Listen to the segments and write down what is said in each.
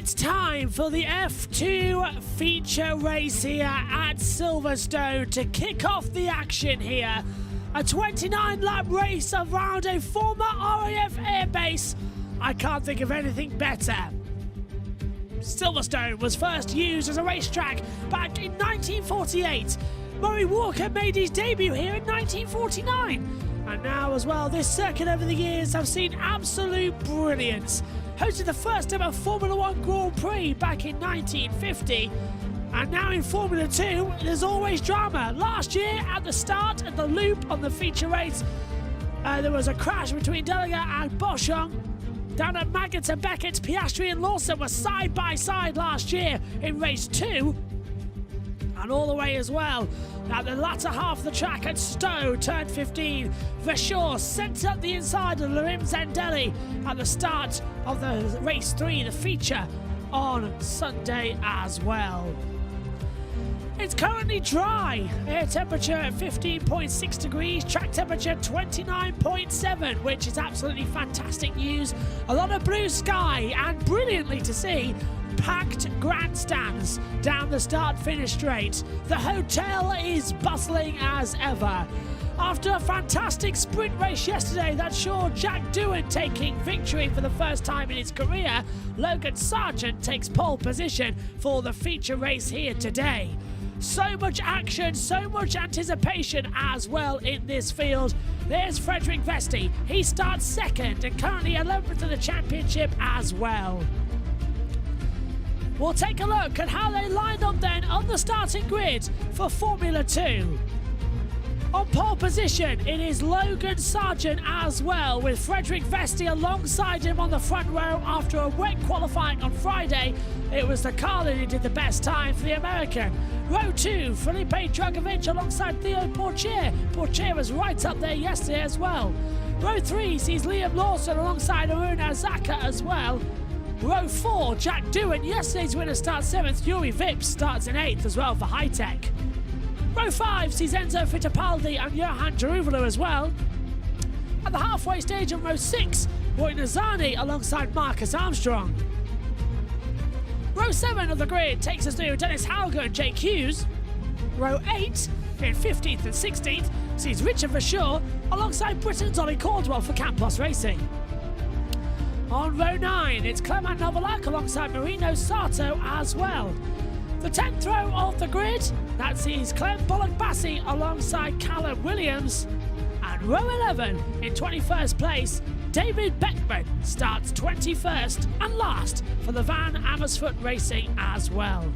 It's time for the F2 feature race here at Silverstone to kick off the action here. A 29-lap race around a former RAF airbase. I can't think of anything better. Silverstone was first used as a racetrack back in 1948. Murray Walker made his debut here in 1949. And now as well, this circuit over the years have seen absolute brilliance. Hosted the first ever Formula 1 Grand Prix back in 1950. And now in Formula 2, there's always drama. Last year, at the start, at the loop on the feature race, there was a crash between Delegat and Boschung. Down at Maggots and Beckett, Piastri and Lawson were side by side last year in race 2. And all the way as well, at the latter half of the track at Stowe, turn 15, Verschoor sent up the inside of Larim Zendelli at the start of the race 3, the feature, on Sunday as well. It's currently dry, air temperature at 15.6 degrees, track temperature 29.7, which is absolutely fantastic news. A lot of blue sky and brilliantly to see, packed grandstands down the start-finish straight. The hotel is bustling as ever. After a fantastic sprint race yesterday that saw Jack Doohan taking victory for the first time in his career, Logan Sergeant takes pole position for the feature race here today. So much action, so much anticipation as well in this field. There's Frederick Vesti. He starts second and currently 11th in the championship as well. We'll take a look at how they lined up then on the starting grid for Formula 2. On pole position, it is Logan Sergeant as well, with Frederick Vesti alongside him on the front row after a wet qualifying on Friday. It was the Carlin who did the best time for the American. Row 2, Felipe Drugovich alongside Theo Pourchaire. Pourchaire was right up there yesterday as well. Row 3 sees Liam Lawson alongside Arun Azaka as well. Row 4, Jack Doohan, yesterday's winner, starts 7th. Yuri Vips starts in 8th as well for High Tech. Row 5 sees Enzo Fittipaldi and Johan Jaruvalo as well. At the halfway stage on row 6, Roy Nazani alongside Marcus Armstrong. Row 7 of the grid takes us to Dennis Hauger and Jake Hughes. Row 8, in 15th and 16th, sees Richard Verschoor alongside Britain's Ollie Caldwell for Campos Racing. On row 9, it's Clement Novalak alongside Marino Sato as well. The 10th row of the grid, that sees Clem Bullock-Bassi alongside Callum Williams. And row 11, in 21st place, David Beckman starts 21st and last for the Van Amersfoort Racing as well.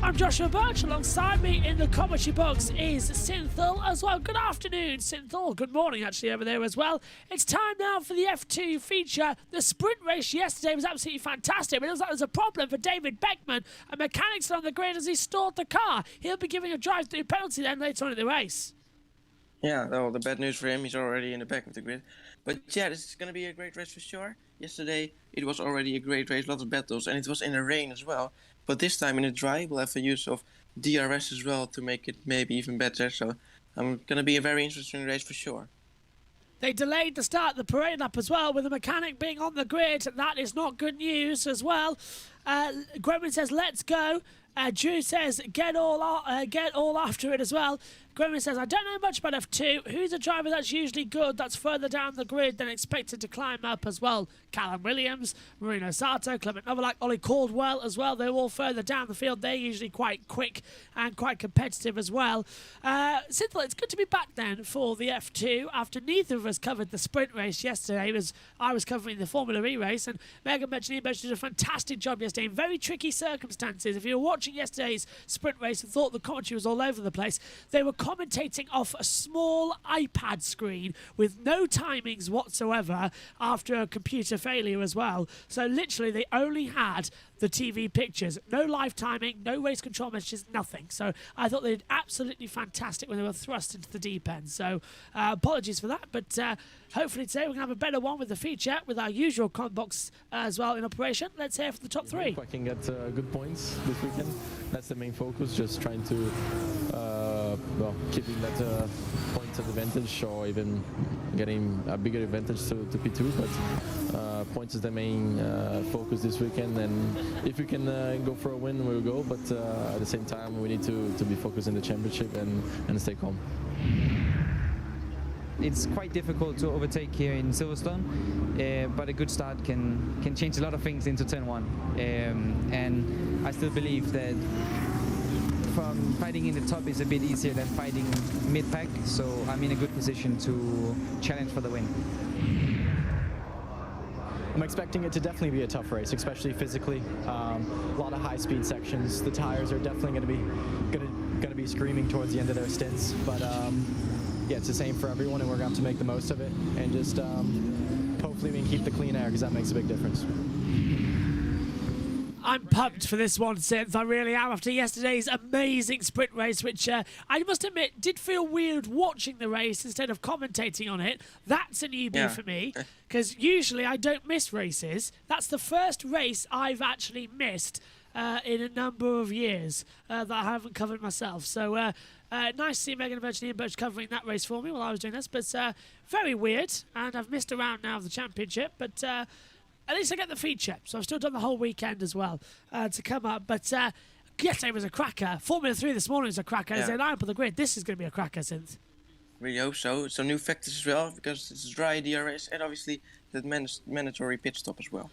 I'm Joshua Birch. Alongside me in the commentary box is Synthil as well. Good afternoon, Synthil. Good morning, actually, over there as well. It's time now for the F2 feature. The sprint race yesterday was absolutely fantastic, but it looks like there's a problem for David Beckman. A mechanic's on the grid as he stalled the car. He'll be giving a drive-through penalty then later on in the race. Yeah, well, the bad news for him, he's already in the back of the grid. But yeah, this is going to be a great race for sure. Yesterday, it was already a great race, lots of battles, and it was in the rain as well. But this time in the dry, we'll have the use of DRS as well to make it maybe even better. So going to be a very interesting race for sure. They delayed the start of the parade lap as well, with the mechanic being on the grid. That is not good news as well. Gremlin says, let's go. Drew says, get all after it as well. Gremlin says, I don't know much about F2. Who's a driver that's usually good, that's further down the grid than expected to climb up as well? Callum Williams, Marino Sato, Clement Novalak, Ollie Caldwell as well. They're all further down the field. They're usually quite quick and quite competitive as well. Synthil, it's good to be back then for the F2 after neither of us covered the sprint race yesterday. I was covering the Formula E race, and Megan mentioned did a fantastic job yesterday in very tricky circumstances. If you were watching yesterday's sprint race and thought the commentary was all over the place, they were commentating off a small iPad screen with no timings whatsoever after a computer failure as well. So literally they only had the TV pictures, no live timing, no race control messages, nothing. So I thought they did absolutely fantastic when they were thrust into the deep end. So apologies for that, but hopefully today we're going to have a better one with the feature with our usual con box as well in operation. Let's hear from the top three. If I can get good points this weekend, that's the main focus, just trying to keeping that points of advantage or even getting a bigger advantage to P2. But points is the main focus this weekend, and if we can go for a win, we'll go. But at the same time, we need to be focused in the championship and stay calm. It's quite difficult to overtake here in Silverstone, but a good start can change a lot of things into turn 1. And I still believe that from fighting in the top is a bit easier than fighting mid-pack, so I'm in a good position to challenge for the win. I'm expecting it to definitely be a tough race, especially physically. A lot of high-speed sections. The tires are definitely going to be screaming towards the end of their stints, but yeah, it's the same for everyone, and we're going to have to make the most of it, and just hopefully we can keep the clean air, because that makes a big difference. I'm pumped for this one, Synth. I really am, after yesterday's amazing sprint race, which I must admit did feel weird watching the race instead of commentating on it. That's a newbie for me, because usually I don't miss races. That's the first race I've actually missed in a number of years that I haven't covered myself. So nice to see Megan and Virginia and Birch covering that race for me while I was doing this, but very weird, and I've missed a round now of the championship, but at least I get the feature, so I've still done the whole weekend as well to come up. But yesterday was a cracker. Formula 3 this morning was a cracker. As they line up on the grid, this is going to be a cracker, Synth. Really hope so. Some new factors as well, because it's dry DRS, and obviously that mandatory pit stop as well.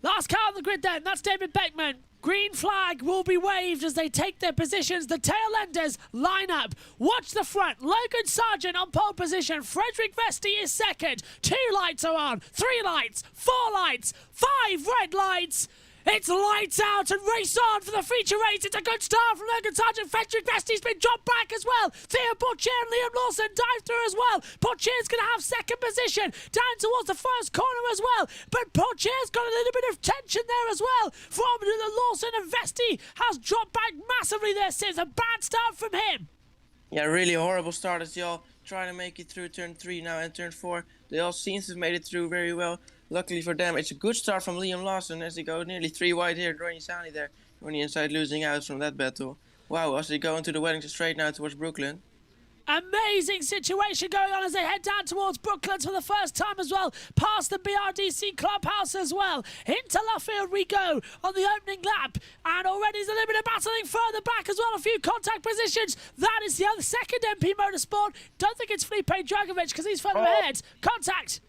Last car on the grid then, that's David Beckman. Green flag will be waved as they take their positions. The tail enders line up. Watch the front. Logan Sergeant on pole position. Frederick Vesti is second. 2 lights are on. 3 lights. 4 lights. 5 red lights. It's lights out and race on for the feature race. It's a good start from Logan Sergeant. Frederick Vesti's been dropped back as well. Theo Portier and Liam Lawson dive through as well. Portier's going to have second position down towards the first corner as well. But Portier's got a little bit of tension there as well from Lawson, and Vesti has dropped back massively there since. A bad start from him. Yeah, really horrible start as they all trying to make it through turn 3 now and turn 4. They all seem to have made it through very well. Luckily for them, it's a good start from Liam Lawson as they go nearly 3 wide here. Roy Nissany there on the inside, losing out from that battle. Wow, as they go into the Wellington Straight now towards Brooklyn. Amazing situation going on as they head down towards Brooklands for the first time as well. Past the BRDC clubhouse as well. Into Luffield we go on the opening lap. And already there's a little bit of battling further back as well. A few contact positions. That is the other second MP Motorsport. Don't think it's Felipe Dragovic because he's further ahead. Contact.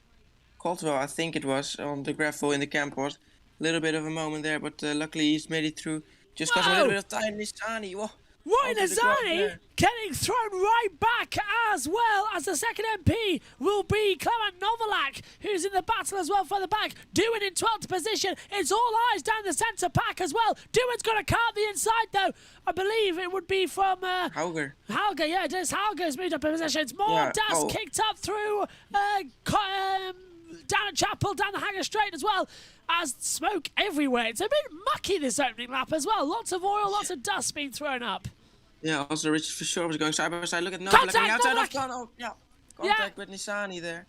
Caldwell, I think it was, on the gravel in the campus. A little bit of a moment there, but luckily he's made it through. Just got a little bit of time, Nissany. Whoa. Roy Nissany getting thrown right back as well as the second MP will be Clement Novalak, who's in the battle as well further back. Dewan in 12th position. It's all eyes down the centre pack as well. Dewan's got a car at the inside though. I believe it would be from Hauger. Hauger, yeah, Dennis Hauger's moved up in positions. More dust kicked up through down at Chapel, down the Hanger Straight as well, as smoke everywhere. It's a bit mucky this opening lap as well. Lots of oil, lots of dust being thrown up. Yeah, also Richard for sure was going side by side. Look at Novalak outside of tunnel. Yeah, contact with Nissany there.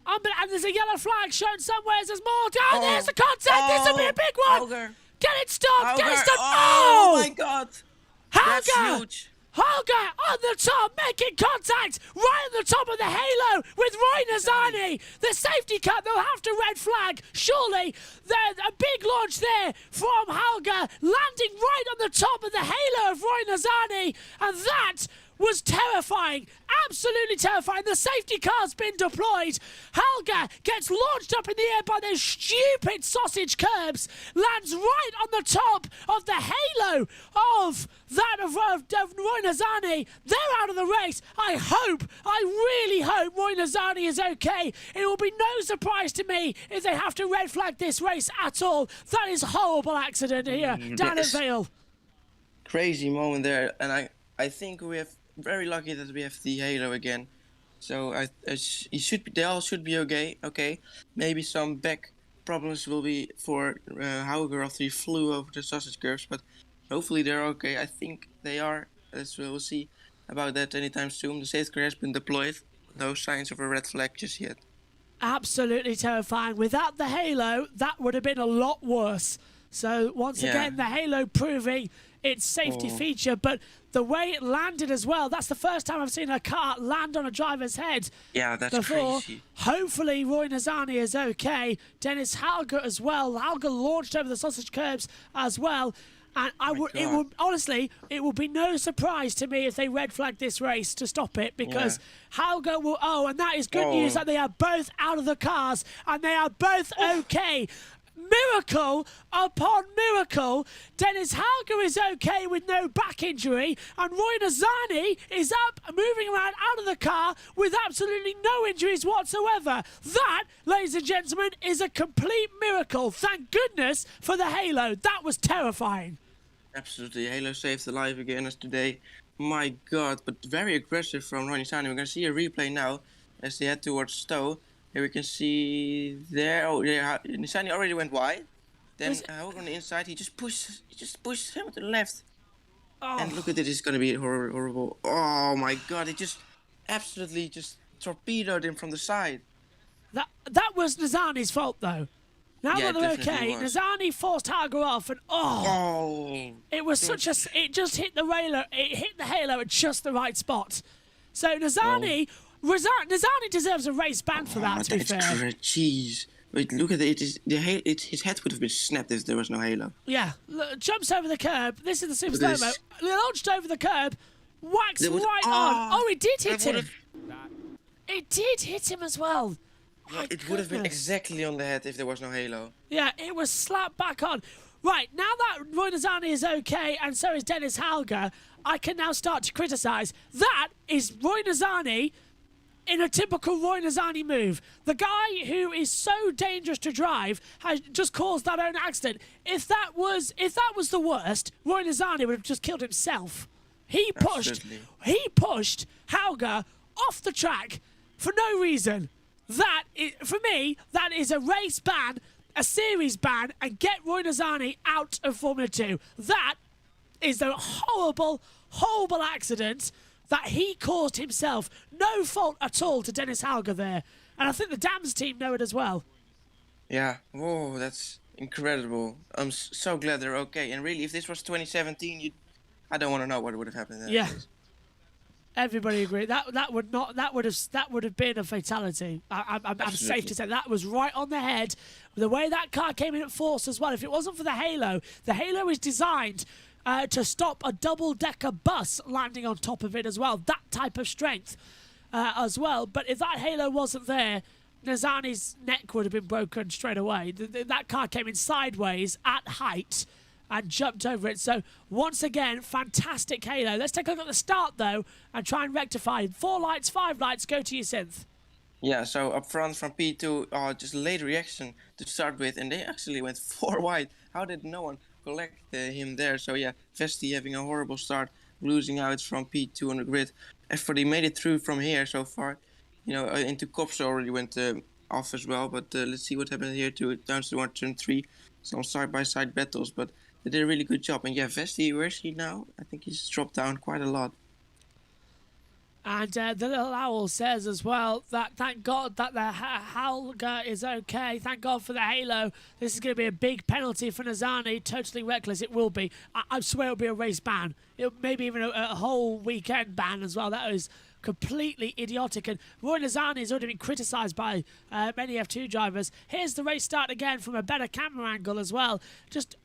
And there's a yellow flag shown somewhere. There's more. There's the contact. This will be a big one. Hauger. Get it stopped. Get it stopped. Oh my God. That's Hauger. huge. Hauger on the top, making contact right on the top of the halo with Roy Nissany. The safety car, they'll have to red flag. Surely, there's a big launch there from Hauger, landing right on the top of the halo of Roy Nissany. And that was terrifying, absolutely terrifying. The safety car's been deployed. Hauger gets launched up in the air by those stupid sausage curbs, lands right on the top of the halo of that of Roy Nissany. They're out of the race. I really hope Roy Nissany is okay. It will be no surprise to me if they have to red flag this race at all. That is a horrible accident here down at Vale. Crazy moment there, and I think we have very lucky that we have the halo again. So they all should be okay. Okay, maybe some back problems will be for Hauger after he flew over the sausage curves, but hopefully they're okay. I think they are. We'll see about that anytime soon. The safety car has been deployed. No signs of a red flag just yet. Absolutely terrifying. Without the halo, that would have been a lot worse. So once again, the halo proving its safety feature, but the way it landed as well, that's the first time I've seen a car land on a driver's head. Yeah, that's before. crazy. Hopefully Roy Nazani is okay. Dennis Hauger as well. Hauger launched over the sausage curbs as well. And it would honestly, it will be no surprise to me if they red flag this race to stop it, because Hauger will. Oh, and that is good news that they are both out of the cars and they are both okay. Miracle upon miracle. Dennis Hauger is okay with no back injury, and Roy Nazani is up, moving around out of the car with absolutely no injuries whatsoever. That, ladies and gentlemen, is a complete miracle. Thank goodness for the halo. That was terrifying. Absolutely, Halo saved the life again as today. My God, but very aggressive from Roy Nazani. We're going to see a replay now as they head towards Stowe. Here we can see there. Oh, yeah, Nazani already went wide. Then Hauger on the inside, he just pushed him to the left. Oh. And look at it, it's going to be horrible. Oh my God, it just absolutely just torpedoed him from the side. That was Nazani's fault, though. Now Yeah, that they're it definitely okay, was. Nazani forced Hauger off, and it was such a. It just hit the halo. It hit the halo at just the right spot. So Nazani deserves a race ban for that. To be fair, Jeez, wait, look at it. His head would have been snapped if there was no halo. yeah, jumps over the curb. This is the super slow mo. Launched over the curb, whacks There was- right on. Oh, it did hit that him. It did hit him as well. My It would have been goodness. exactly on the head if there was no halo. Yeah, it was slapped back on. Right, now that Roy Nazani is okay, and so is Dennis Hauger, I can now start to criticise. That is Roy Nazani in a typical Roy Nazani move. The guy who is so dangerous to drive has just caused that own accident. If that was the worst, Roy Nazani would have just killed himself. He pushed Hauger off the track for no reason. For me, that is a race ban, a series ban, and get Roy Nazani out of Formula 2. That is a horrible, horrible accident that he caused himself. No fault at all to Dennis Hauger there. And I think the Dams team know it as well. Yeah, whoa, that's incredible. I'm so glad they're okay. And really, if this was 2017, I don't want to know what would have happened then. Yeah. Everybody agreed that would have been a fatality. I'm safe to say that was right on the head. The way that car came in at force as well. If it wasn't for the halo is designed to stop a double-decker bus landing on top of it as well. That type of strength as well. But if that halo wasn't there, Nazani's neck would have been broken straight away. That car came in sideways at height and jumped over it. So once again, fantastic halo. Let's take a look at the start though and try and rectify. 4 lights, 5 lights, go to your synth. Yeah, so up front from P2, just late reaction to start with, and they actually went 4 wide. How did no one collect him there? So yeah, Vesti having a horrible start, losing out from P2 on the grid. Everybody made it through from here so far. Into Cops already went off as well, but let's see what happened here down to turn 3. Some side-by-side battles, but they did a really good job. And yeah, Vesti, where is he now? I think he's dropped down quite a lot. And the little owl says as well that thank God that the Hauger is okay. Thank God for the halo. This is going to be a big penalty for Nazani. Totally reckless. It will be. I swear it'll be a race ban. Maybe even a whole weekend ban as well. That is completely idiotic. And Roy Nazani has already been criticised by many F2 drivers. Here's the race start again from a better camera angle as well. Just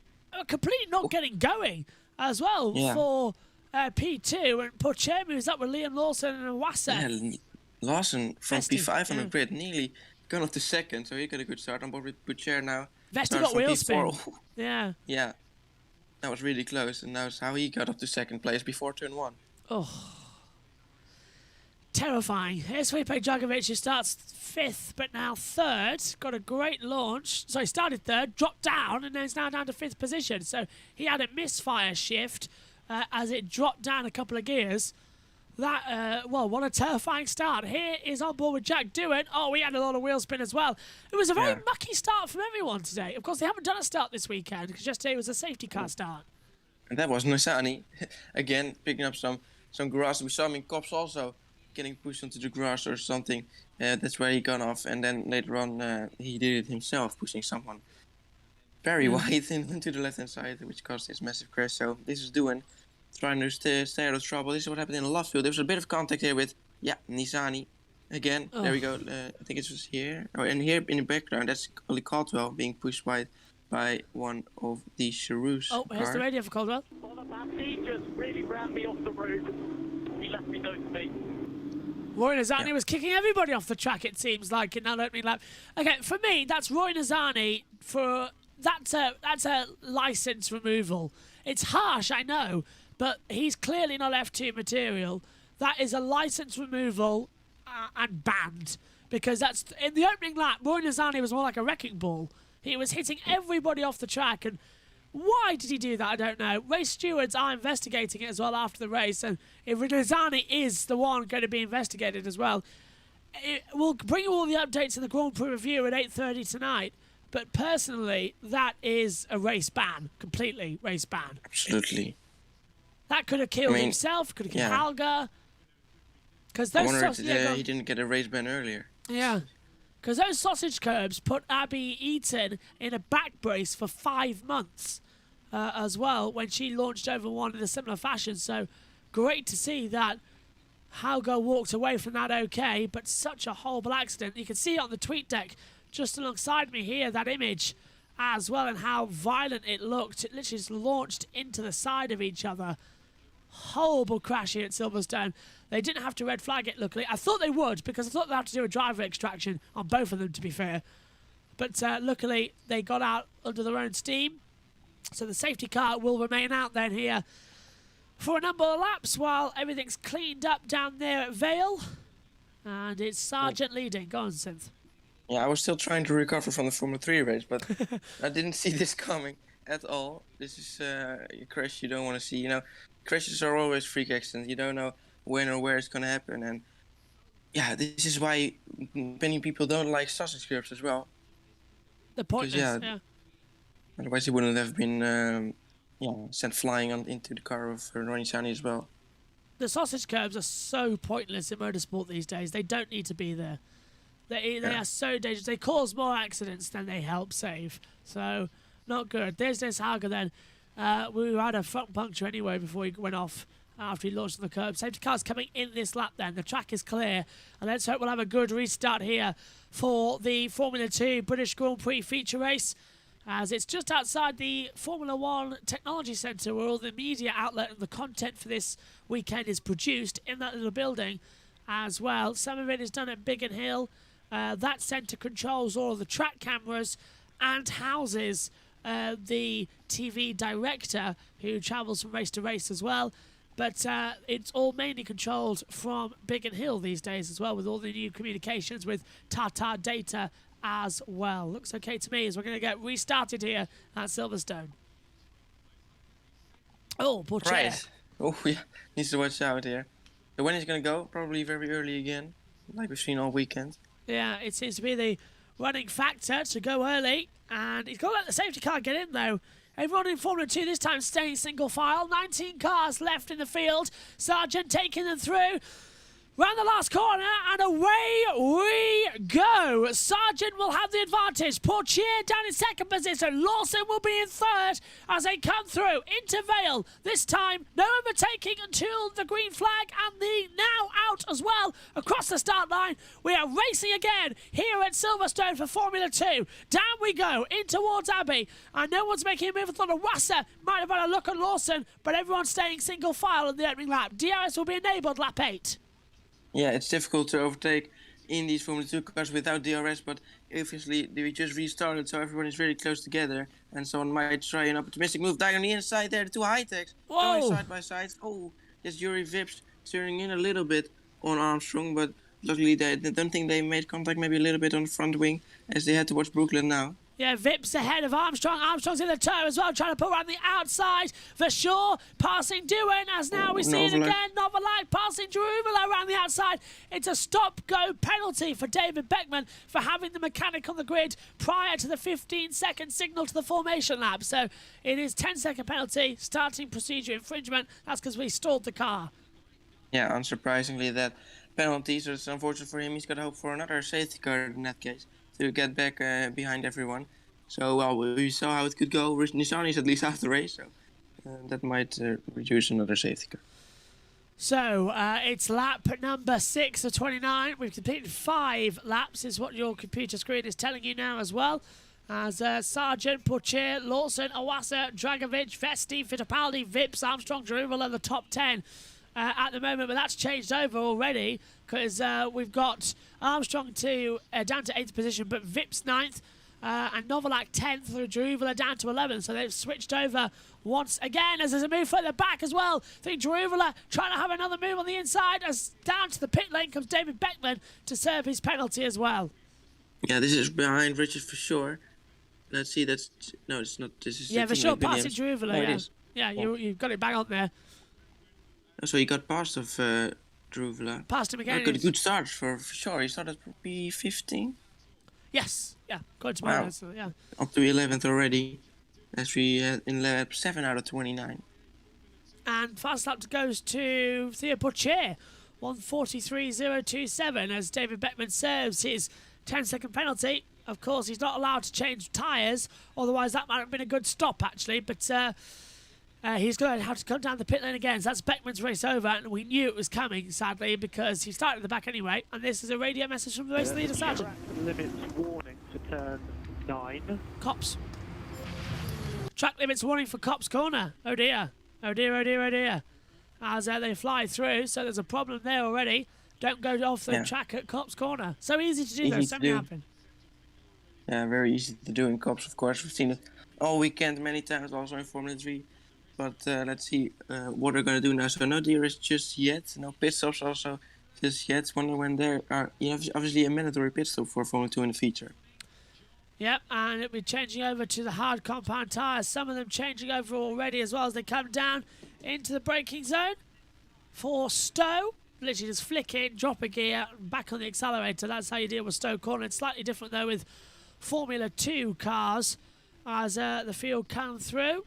completely not getting going as well for P2, and Pochemu is up with Liam Lawson and Wassa. Yeah, Lawson from Vesti, P5 on the grid, nearly gone off to second, so he got a good start on board with Pocher now. Vesti Starts got from wheel P4. spin. Yeah. Yeah, that was really close, and that's how he got up to second place before turn 1. Oh. Terrifying. Here's Felipe Dragovic, who starts 5th, but now 3rd. Got a great launch. So he started 3rd, dropped down, and then is now down to 5th position. So he had a misfire shift as it dropped down a couple of gears. That, what a terrifying start. Here is on board with Jack Dewitt. Oh, we had a lot of wheel spin as well. It was a very mucky start from everyone today. Of course, they haven't done a start this weekend because yesterday was a safety car start. And that was Nazani, again, picking up some grass. We saw him in Cops also, getting pushed onto the grass or something. That's where he got off, and then later on he did it himself, pushing someone. very wide into the left-hand side, which caused this massive crash. So this is Doohan trying to stay out of trouble. This is what happened in the last field. There was a bit of contact here with, Nizani. Again, there we go. I think it was here. Oh, and here in the background, that's Ollie Caldwell being pushed by one of the Cheroos. Oh, here's the radio for Caldwell. He just really ran me off the road. He left me no space. Roy Nizani was kicking everybody off the track, it seems like, in that opening lap. Okay, for me, that's Roy Nizani for... That's a license removal. It's harsh, I know, but he's clearly not F2 material. That is a license removal and banned, because that's in the opening lap. Roy Nizani was more like a wrecking ball. He was hitting everybody off the track, and why did he do that? I don't know. Race stewards are investigating it as well after the race, and if Nizani is the one going to be investigated as well, we'll bring you all the updates in the Grand Prix review at 8:30 tonight. But personally, that is a race ban, completely race ban. Absolutely. That could have killed himself, could have killed Halga. Because I wonder if he didn't get a race ban earlier. Yeah. Because those sausage curbs put Abby Eaton in a back brace for 5 months as well when she launched over one in a similar fashion. So great to see that Halga walked away from that okay, but such a horrible accident. You can see it on the tweet deck just alongside me here, that image as well, and how violent it looked. It literally just launched into the side of each other. Horrible crash here at Silverstone. They didn't have to red flag it, luckily. I thought they would, because I thought they'd have to do a driver extraction on both of them, to be fair. But luckily, they got out under their own steam. So the safety car will remain out then here for a number of laps while everything's cleaned up down there at Vale. And it's Sergeant leading. Go on, Synth. Yeah, I was still trying to recover from the Formula 3 race, but I didn't see this coming at all. This is a crash you don't want to see. You know, crashes are always freak accidents. You don't know when or where it's going to happen. And yeah, this is why many people don't like sausage curbs as well. The point is, yeah. Otherwise, he wouldn't have been sent flying into the car of Ronnie Sani as well. The sausage curbs are so pointless in motorsport these days. They don't need to be there. They are so dangerous. They cause more accidents than they help save. So, not good. There's Haga then. We had a front puncture anyway before he went off after he launched on the curb. Safety car's coming in this lap then. The track is clear. And let's hope we'll have a good restart here for the Formula 2 British Grand Prix feature race, as it's just outside the Formula 1 Technology Centre where all the media outlet and the content for this weekend is produced, in that little building as well. Some of it is done at Biggin Hill. That centre controls all of the track cameras and houses the TV director who travels from race to race as well. But it's all mainly controlled from Biggin Hill these days as well, with all the new communications with Tata Data as well. Looks okay to me as we're going to get restarted here at Silverstone. Oh, poor chair. Right. Oh, yeah. Needs to watch out here. So when he's going to go? Probably very early again, like we've seen all weekend. Yeah, it seems to be the running factor to go early. And he's got to let the safety car get in, though. Everyone in Formula 2 this time staying single file. 19 cars left in the field. Sergeant taking them through. Round the last corner, and away we go. Sergeant will have the advantage. Portier down in second position. Lawson will be in third as they come through into Vale. This time, no overtaking until the green flag, and the now out as well across the start line. We are racing again here at Silverstone for Formula 2. Down we go, in towards Abbey. And no one's making a move. I thought Wasser might have had a look at Lawson, but everyone's staying single file in the opening lap. DRS will be enabled lap 8. Yeah, it's difficult to overtake in these Formula 2 cars without DRS, but obviously we just restarted, so everyone is very close together, and someone might try an optimistic move. Down on the inside there, the two high-techs going side by side. Oh, there's Yuri Vips turning in a little bit on Armstrong, but luckily I don't think they made contact, maybe a little bit on the front wing, as they had to watch Brooklyn now. Yeah, Vips ahead of Armstrong. Armstrong's in the toe as well, trying to put around the outside. For sure, passing Doohan, as now we see it again. Novalak passing Jerumalo around the outside. It's a stop-go penalty for David Beckman for having the mechanic on the grid prior to the 15-second signal to the formation lap. So it is 10-second penalty, starting procedure infringement. That's because we stalled the car. Yeah, unsurprisingly, that penalty, so it's unfortunate for him. He's got to hope for another safety car in that case to get back behind everyone. So, well, we saw how it could go. Nishani is at least out of the race, so that might reduce another safety car. So it's lap number 6 of 29. We've completed 5 laps, is what your computer screen is telling you now as well. As Sergeant, Prix, Lawson, Awasa, Dragovic, Vesti, Fittipaldi, Vips, Armstrong, Jarubal are the top 10 at the moment, but that's changed over already because we've got Armstrong down to 8th position, but Vips 9th. And Novalak 10th, Jaruvula down to 11th, so they've switched over once again as there's a move further back as well. I think Jaruvula trying to have another move on the inside as down to the pit lane comes David Beckman to serve his penalty as well. Yeah, this is behind Richard for sure. Let's see, it's not. This is for sure, passing Jaruvula. Oh, Yeah, it is. You've got it bang on there. So he got past of Jaruvula. Passed him again. Got a good start for sure. He started P15. Yes, according to my Wow. notes, yeah. Up to 11th already. As we had in lap 7 out of 29. And fast lap goes to Theo Poitier, 1:43.027 as David Beckman serves his 10-second penalty. Of course, he's not allowed to change tyres, otherwise that might have been a good stop actually, but he's going to have to come down the pit lane again. So that's Beckman's race over, and we knew it was coming, sadly, because he started at the back anyway. And this is a radio message from the race leader, Sergeant. Track limits warning to turn 9. Cops. Track limits warning for Cops Corner. Oh dear. Oh dear, oh dear, oh dear. As they fly through, so there's a problem there already. Don't go off the track at Cops Corner. So easy to do, though. Something happened. Yeah, very easy to do in Cops, of course. We've seen it all weekend many times, also in Formula 3. But let's see what they're going to do now. So no DRS just yet. No pit stops also just yet. Wonder when there are obviously a mandatory pit stop for Formula 2 in the feature. Yep, and it'll be changing over to the hard compound tyres. Some of them changing over already as well as they come down into the braking zone. For Stowe, literally just flick in, drop a gear, and back on the accelerator. That's how you deal with Stowe Corner. It's slightly different though with Formula 2 cars as the field come through.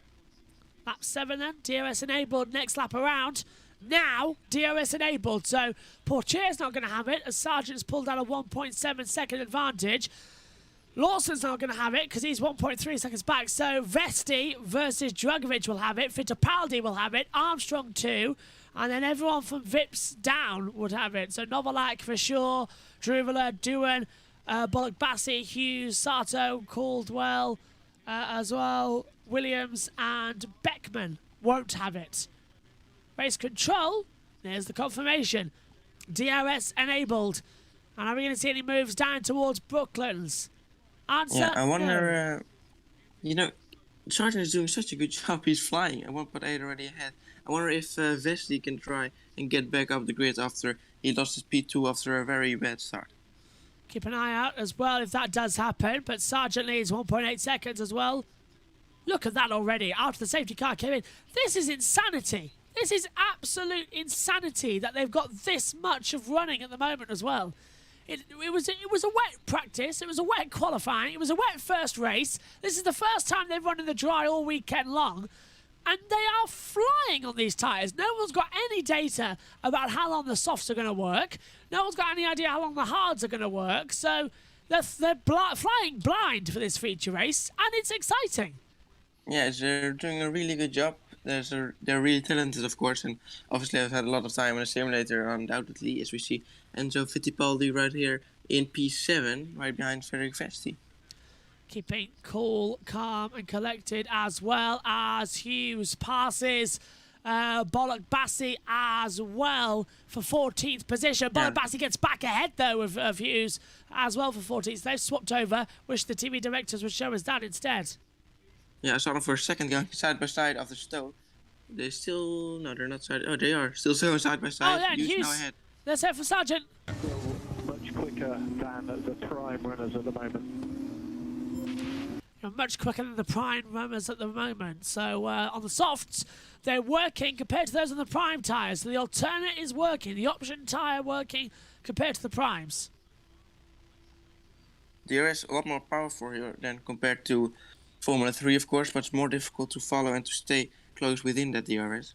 Lap 7 then, DRS enabled, next lap around. Now, DRS enabled, so Poitier's not going to have it as Sargent's pulled out a 1.7 second advantage. Lawson's not going to have it because he's 1.3 seconds back, so Vesti versus Dragovic will have it, Fittipaldi will have it, Armstrong too, and then everyone from Vips down would have it. So Novalak for sure, Jaruvula, Doohan, Bullock Bassi, Hughes, Sato, Caldwell as well. Williams and Beckman won't have it. Race control, there's the confirmation. DRS enabled. And are we going to see any moves down towards Brooklands? Answer, Yeah, I wonder, no. Sergeant is doing such a good job. He's flying at 1.8 already ahead. I wonder if Vesti can try and get back up the grid after he lost his P2 after a very bad start. Keep an eye out as well if that does happen. But Sargent leads 1.8 seconds as well. Look at that already. After the safety car came in. This is insanity. This is absolute insanity that they've got this much of running at the moment as well. It was a wet practice. It was a wet qualifying. It was a wet first race. This is the first time they've run in the dry all weekend long. And they are flying on these tyres. No one's got any data about how long the softs are going to work. No one's got any idea how long the hards are going to work. So they're flying blind for this feature race. And it's exciting. Yes, they're doing a really good job. They're really talented, of course, and obviously I've had a lot of time in a simulator, undoubtedly, as we see Enzo Fittipaldi right here in P7, right behind Frederick Vesti. Keeping cool, calm and collected as well as Hughes passes Bollock Bassi as well for 14th position. Bollock Bassi gets back ahead though of Hughes as well for 14th. They've swapped over. Wish the TV directors would show us that instead. Yeah, I saw them for a second going side by side after Stowe. They still... No, they're not side... Oh, they are. Still going side by side. Oh, yeah, and Hughes. Now ahead. Let's head for Sergeant. Much quicker than the prime runners at the moment. You're much quicker than the prime runners at the moment. So on the softs, they're working compared to those on the prime tyres. So the alternate is working. The option tyre working compared to the primes. DRS a lot more powerful here than compared to Formula 3, of course, but it's more difficult to follow and to stay close within that DRS.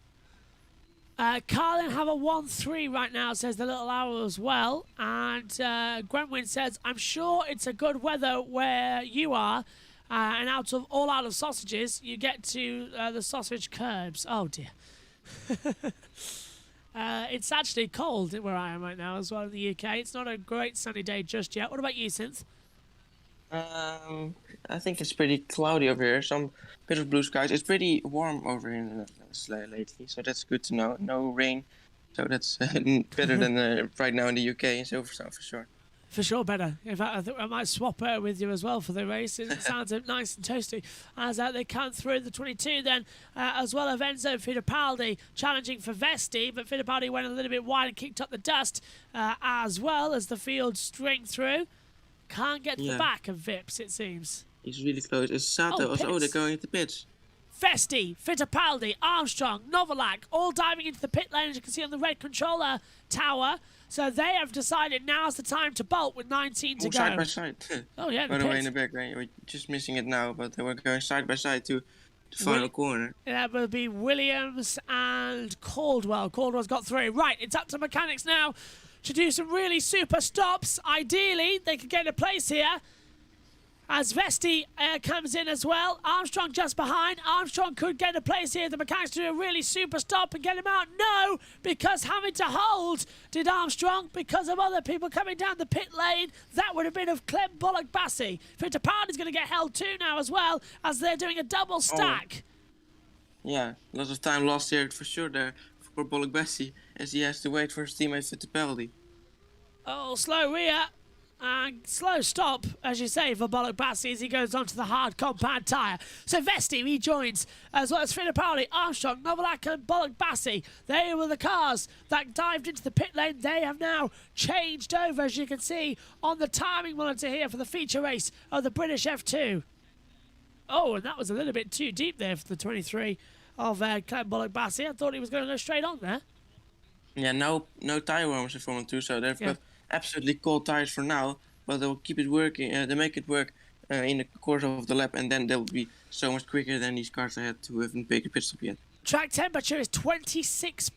Carlin have a 1-3 right now, says the little owl as well. And Gwenwyn says, I'm sure it's a good weather where you are. and out of sausages, you get to the sausage curbs. Oh dear. It's actually cold where I am right now as well in the UK. It's not a great sunny day just yet. What about you, Synth? I think it's pretty cloudy over here. Some bit of blue skies. It's pretty warm over here in the Netherlands lately, so that's good to know. No rain, so that's better than right now in the UK in Silverstone for sure. For sure, better. In fact, I think I might swap her with you as well for the race. It sounds nice and toasty as they come through the 22 then, as well as Enzo Fittipaldi challenging for Vesti, but Fittipaldi went a little bit wide and kicked up the dust as well as the field string through. Can't get to the back of Vips, it seems. He's really close. It's Sato. Oh, they're going into pits. Vesti, Fittipaldi, Armstrong, Novalak, all diving into the pit lane, as you can see on the red controller tower. So they have decided now's the time to bolt with 19 to go. Side by side. Oh, yeah, by the way, in the back, right? We're just missing it now, but they were going side by side to the final corner. That will be Williams and Caldwell. Caldwell's got through. Right, it's up to mechanics now to do some really super stops. Ideally, they could get a place here. As Vesti comes in as well. Armstrong just behind. Armstrong could get a place here. The mechanics do a really super stop and get him out. No, because having to hold did Armstrong because of other people coming down the pit lane. That would have been of Clem Bullock-Bassey. Fittipaldi's going to get held too now as well as they're doing a double stack. Yeah, lots of time lost here for sure there for Bullock-Bassey as he has to wait for his teammate Fittipaldi. Oh, slow rear. Slow stop, as you say, for Bullock-Bassey as he goes onto the hard compound tyre. So Vesti rejoins, as well as Fittipaldi, Armstrong, Novalak and Bullock-Bassey. They were the cars that dived into the pit lane. They have now changed over, as you can see, on the timing monitor here for the feature race of the British F2. Oh, and that was a little bit too deep there for the 23 of Clem Bullock-Bassey. I thought he was going to go straight on there. Yeah, no tyre warmers in Formula 2, so they've got absolutely cold tires for now, but they'll keep it working. They make it work in the course of the lap, and then they'll be so much quicker than these cars I had to haven't made a pit stop yet. Track temperature is 26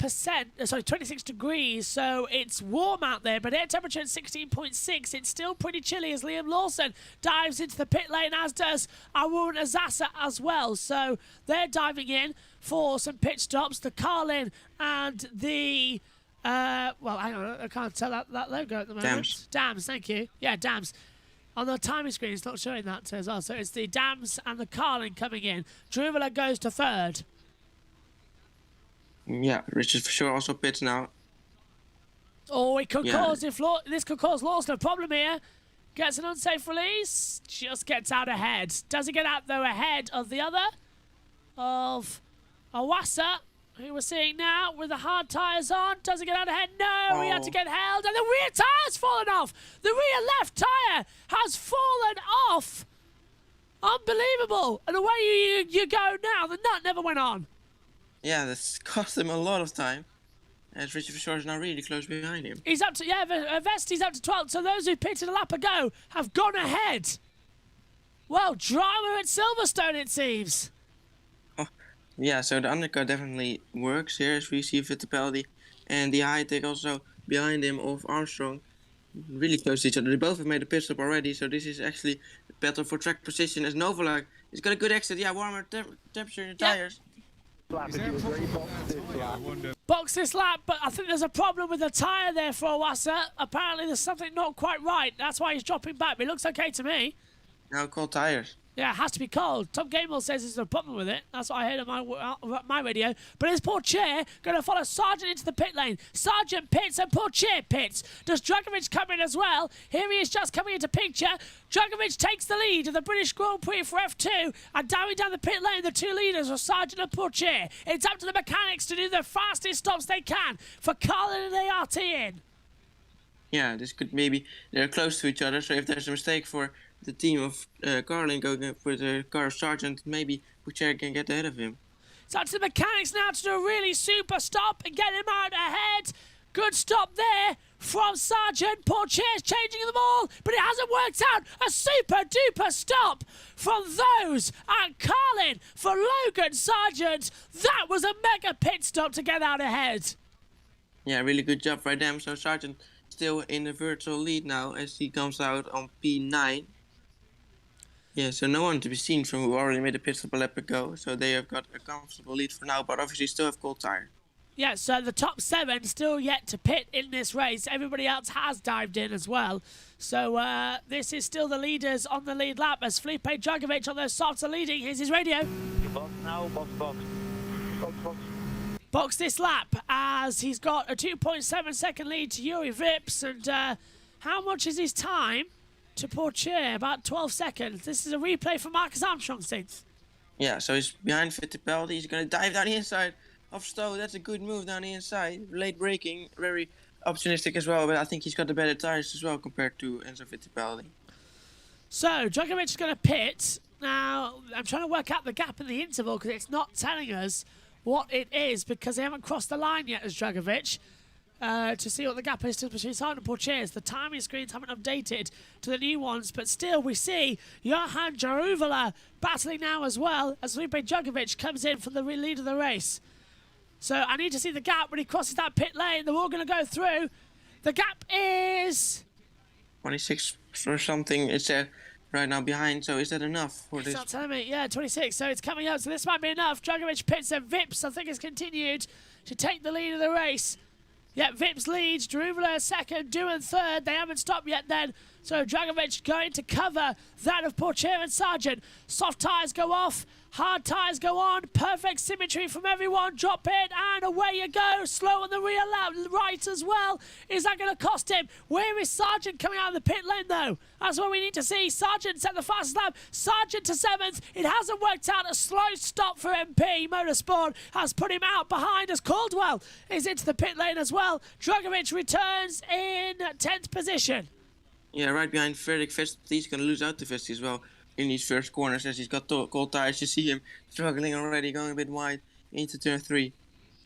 degrees, so it's warm out there, but air temperature at 16.6. It's still pretty chilly as Liam Lawson dives into the pit lane, as does Arun Azasa as well. So they're diving in for some pit stops. The Carlin and the well, hang on, I can't tell that logo at the moment. Dams, thank you. Yeah, Dams. On the timing screen, it's not showing that as well. So it's the Dams and the Carlin coming in. Druvela goes to third. Yeah, Richard for sure also pits now. Oh, it could cause this could cause Lawson a problem here. Gets an unsafe release. Just gets out ahead. Does he get out though ahead of the other? Of Awasa, who we're seeing now with the hard tyres on. Does he get out ahead? No, he had to get held. And the rear tyre's fallen off. The rear left tyre has fallen off. Unbelievable. And away you go now. The nut never went on. Yeah, that's cost him a lot of time. As Richard Verschoor is now really close behind him. He's up to, Vesti's up to 12th. So those who pitted a lap ago have gone ahead. Well, drama at Silverstone, it seems. Yeah, so the undercut definitely works here as we see Fittipaldi and the high tech also behind him of Armstrong. Really close to each other. They both have made a pit stop already, so this is actually a battle for track position as Novalak has got a good exit. Yeah, warmer temperature in the tires. Box this lap, but I think there's a problem with the tyre there for Awasa. Apparently there's something not quite right. That's why he's dropping back, but it looks okay to me. Now cold tires. Yeah, it has to be cold. Tom Gamble says there's a problem with it. That's what I heard on my radio. But is Pourchaire going to follow Sargent into the pit lane? Sargent pits and Pourchaire pits. Does Dragovic come in as well? Here he is just coming into picture. Dragovic takes the lead of the British Grand Prix for F2. And diving down the pit lane, the two leaders are Sargent and Pourchaire. It's up to the mechanics to do the fastest stops they can for Carlin and ART in. Yeah, this could maybe... They're close to each other, so if there's a mistake for the team of Carlin going for the car of Sargent, maybe Pourchaire can get ahead of him. It's up to the mechanics now to do a really super stop and get him out ahead. Good stop there from Sargent. Pourchaire's changing them all, but it hasn't worked out. A super duper stop from those at Carlin for Logan Sergeant. That was a mega pit stop to get out ahead. Yeah, really good job by them. So Sargent still in the virtual lead now as he comes out on P9. Yeah, so no one to be seen from who already made a pit stop a lap ago, so they have got a comfortable lead for now, but obviously still have cold tire. Yeah, so the top 7 still yet to pit in this race. Everybody else has dived in as well. So this is still the leaders on the lead lap as Felipe Drugovich on those softs are leading. Here's his radio. Box now, box. Box this lap as he's got a 2.7 second lead to Yuri Vips. And how much is his time to Pourchaire? About 12 seconds. This is a replay from Marcus Armstrong, Saints. Yeah, so he's behind Fittipaldi. He's going to dive down the inside of Stowe. That's a good move down the inside. Late braking, very opportunistic as well, but I think he's got the better tires as well compared to Enzo Fittipaldi. So, Drugovich is going to pit. Now, I'm trying to work out the gap in the interval because it's not telling us what it is because they haven't crossed the line yet as Drugovich to see what the gap is between Sargent and Pourchaire. The timing screens haven't updated to the new ones, but still we see Johan Jaruvela battling now as well as Felipe Drugovich comes in for the lead of the race. So I need to see the gap when he crosses that pit lane. They're all going to go through. The gap is 26 or something. It's right now behind, so is that enough for it's this? not telling me. Yeah, 26. So it's coming up. So this might be enough. Drugovich pits and Vips, I think, has continued to take the lead of the race. Yeah, Vips leads. Jaruvela second, Doohan third. They haven't stopped yet then. So Drugovich going to cover that of Pourchaire and Sargent. Soft tyres go off. Hard tyres go on. Perfect symmetry from everyone. Drop in and away you go. Slow on the rear right as well. Is that going to cost him? Where is Sargent coming out of the pit lane though? That's what we need to see. Sargent set the fastest lap. Sargent to 7th. It hasn't worked out. A slow stop for MP. Motorsport has put him out behind as Caldwell is into the pit lane as well. Drugovich returns in 10th position. Yeah, right behind Frederick Vest. He's going to lose out to Vesti as well in these first corners as he's got cold tires. You see him struggling already, going a bit wide into turn 3.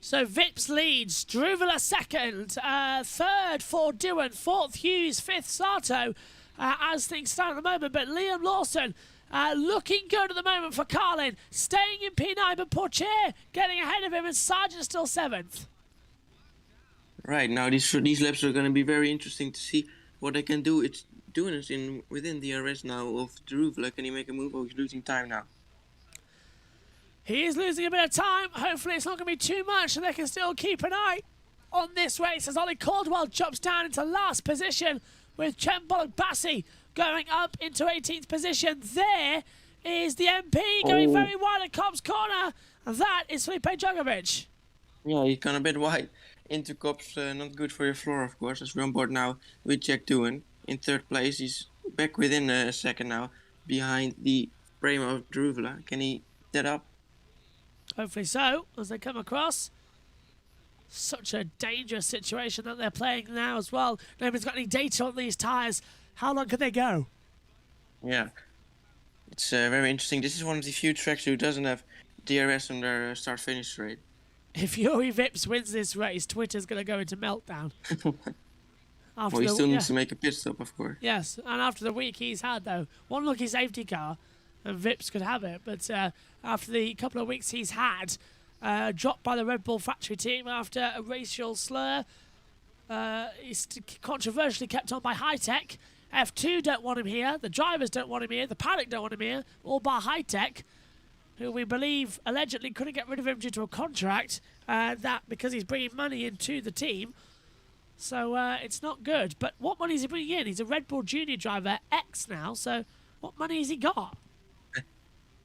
So Vips leads, Jaruvela second, third for Doohan, fourth Hughes, fifth Sato, as things stand at the moment. But Liam Lawson looking good at the moment for Carlin, staying in P9, but Pourchaire getting ahead of him and Sargent still 7th. Right, now these laps are going to be very interesting to see what they can do. It's doing this within the DRS now of Jaruvela. Can he make a move? Oh, he's losing time now. He is losing a bit of time. Hopefully it's not going to be too much and they can still keep an eye on this race as Ollie Caldwell jumps down into last position with Chen Bollock-Bassi going up into 18th position. There is the MP going very wide at Cobb's corner. And that is Felipe Drugovich. Yeah, he's gone a bit wide into Cobb's. Not good for your floor, of course, as we're on board now with Jack Doohan. In 3rd place, he's back within a second now, behind the frame of Jaruvela. Can he get up? Hopefully so, as they come across. Such a dangerous situation that they're playing now as well. Nobody's got any data on these tyres. How long can they go? Yeah, it's very interesting. This is one of the few tracks who doesn't have DRS on their start-finish rate. If Yuri Vips wins this race, Twitter's going to go into meltdown. Well, he still needs to make a pit stop, of course. Yes, and after the week he's had, though, one lucky safety car, and Vips could have it. But after the couple of weeks he's had, dropped by the Red Bull factory team after a racial slur, he's controversially kept on by High Tech. F2 don't want him here, the drivers don't want him here, the paddock don't want him here, all by High Tech, who we believe allegedly couldn't get rid of him due to a contract, that because he's bringing money into the team. So it's not good. But what money is he bringing in? He's a Red Bull Junior driver, X now. So what money has he got?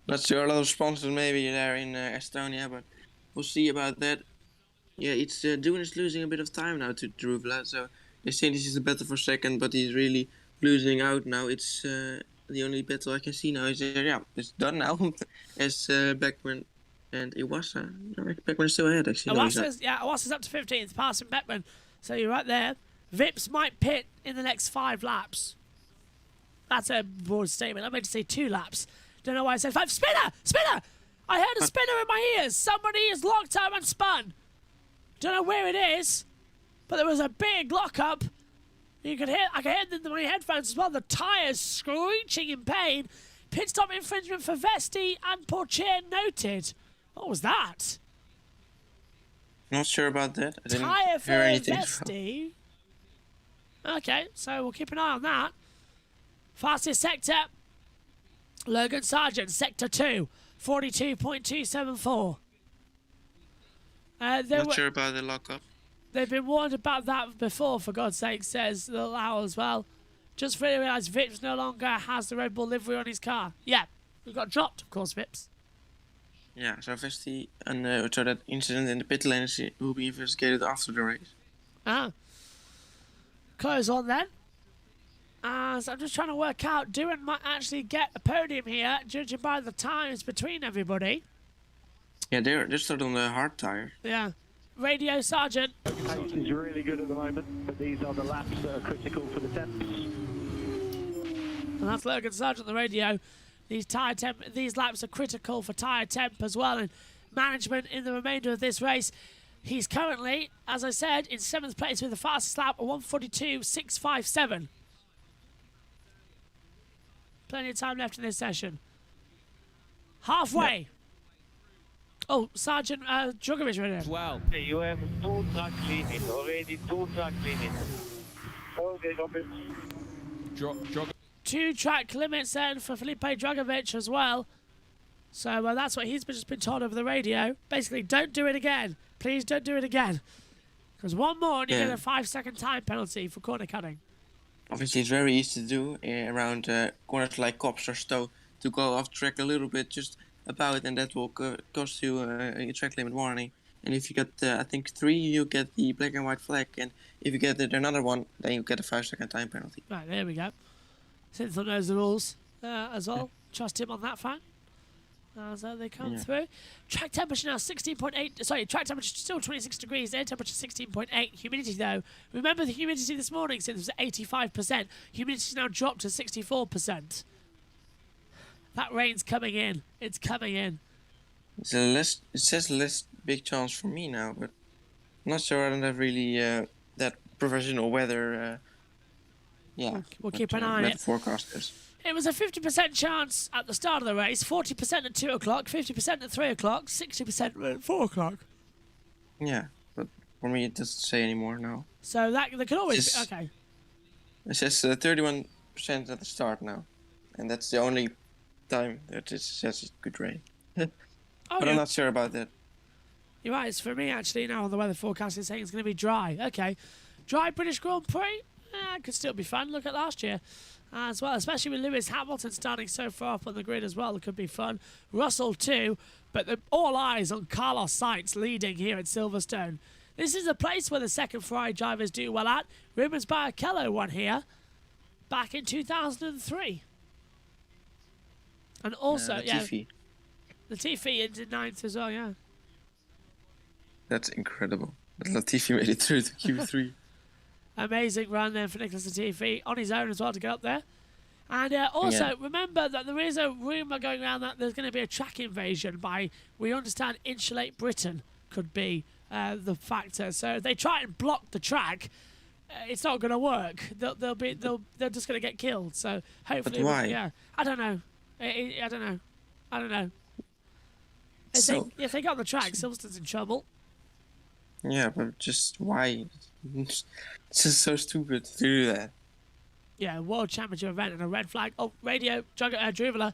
Not sure. A lot of sponsors maybe there in Estonia, but we'll see about that. Yeah, it's Doohan is losing a bit of time now to Jaruvela. So they say this is a battle for second, but he's really losing out now. It's the only battle I can see now is it's done now. As Beckman and Iwasa. No, Beckman is still ahead actually. Iwasa's up to 15th, passing Beckman. So you're right there. Vips might pit in the next 5 laps. That's a broad statement. I meant to say 2 laps. Don't know why I said 5. Spinner! I heard a spinner in my ears. Somebody is locked up and spun. Don't know where it is, but there was a big lockup. I could hear them in my headphones as well. The tyres screeching in pain. Pit stop infringement for Vesti and Pourchaire noted. What was that? Not sure about that. I didn't Tyre for hear anything. Vesti. Okay, so we'll keep an eye on that. Fastest sector. Logan Sergeant, Sector 2, 42.274. Not sure about the lockup. They've been warned about that before, for God's sake, says Little Owl as well. Just for you realise Vips no longer has the Red Bull livery on his car. Yeah, we got dropped, of course, Vips. Yeah, so obviously, so that incident in the pit lane will be investigated after the race. Ah. Close on then. So I'm just trying to work out, Doohan might actually get a podium here, judging by the times between everybody. Yeah, they're still on the hard tire. Yeah. Radio Sergeant. Pace is really good at the moment, but these are the laps that are critical for the temps. And that's Logan Sergeant on the radio. These laps are critical for tyre temp as well, and management in the remainder of this race. He's currently, as I said, in 7th place with the fastest lap, a 1:42.657. Plenty of time left in this session. Halfway. Yep. Oh, Sergeant Djokovic right there. Wow. You have 2 track limits, already 2 track limits. Okay, Robert. 2 track limits then for Felipe Dragovic as well. So that's what he's just been told over the radio. Basically, don't do it again. Please don't do it again. Because one more and you get a 5-second time penalty for corner cutting. Obviously, it's very easy to do around corners like Cops or Stowe to go off track a little bit, just about, and that will cost you a track limit warning. And if you get, I think, 3, you get the black and white flag. And if you get another one, then you get a 5-second time penalty. Right, there we go. Synthel knows the rules as well. Trust him on that fact. As they come through. Track temperature now 16.8. Sorry, track temperature still 26 degrees. Air temperature 16.8. Humidity though. Remember the humidity this morning since it was at 85%. Humidity's now dropped to 64%. That rain's coming in. It's coming in. It says less big chance for me now, but I'm not sure. I don't have really that professional weather. We'll keep an eye on it. Forecasters. It was a 50% chance at the start of the race, 40% at 2 o'clock, 50% at 3 o'clock, 60% at 4 o'clock. Yeah, but for me it doesn't say anymore now. So that they could always okay. It says 31% at the start now, and that's the only time that it says it could rain. But I'm not sure about that. You're right. It's for me actually now on the weather forecast is saying it's going to be dry. Okay, dry British Grand Prix. Could still be fun. Look at last year. As well, especially with Lewis Hamilton starting so far up on the grid as well. It could be fun. Russell too, but all eyes on Carlos Sainz leading here at Silverstone. This is a place where the second Ferrari drivers do well at. Rubens Barrichello won here back in 2003. And also, Latifi. Latifi did 9th as well, yeah. That's incredible. But Latifi made it through to Q3. Amazing run there for Nicholas Latifi on his own as well to go up there. And also, remember that there is a rumour going around that there's going to be a track invasion by, we understand, Insulate Britain could be the factor. So if they try and block the track, it's not going to work. They're just going to get killed. So hopefully, but why? Yeah, I don't know. I don't know. If they got on the track, Silverstone's in trouble. Yeah, but just why? It's just so stupid to do that. Yeah, World Championship event and a red flag. Oh, radio, Druvela.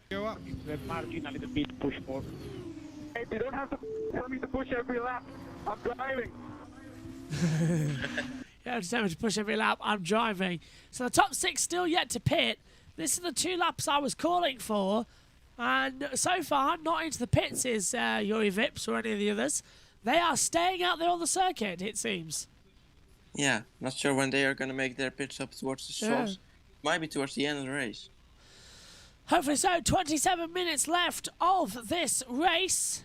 Let Martin a little bit push more. Hey, you don't have to tell me to push every lap. I'm driving. Yeah, just tell me to push every lap. I'm driving. So the top 6 still yet to pit. This are the 2 laps I was calling for. And so far, not into the pits is Yuri Vips or any of the others. They are staying out there on the circuit, it seems. Yeah, not sure when they are going to make their pit stop towards the shops. Might be towards the end of the race. Hopefully so. 27 minutes left of this race.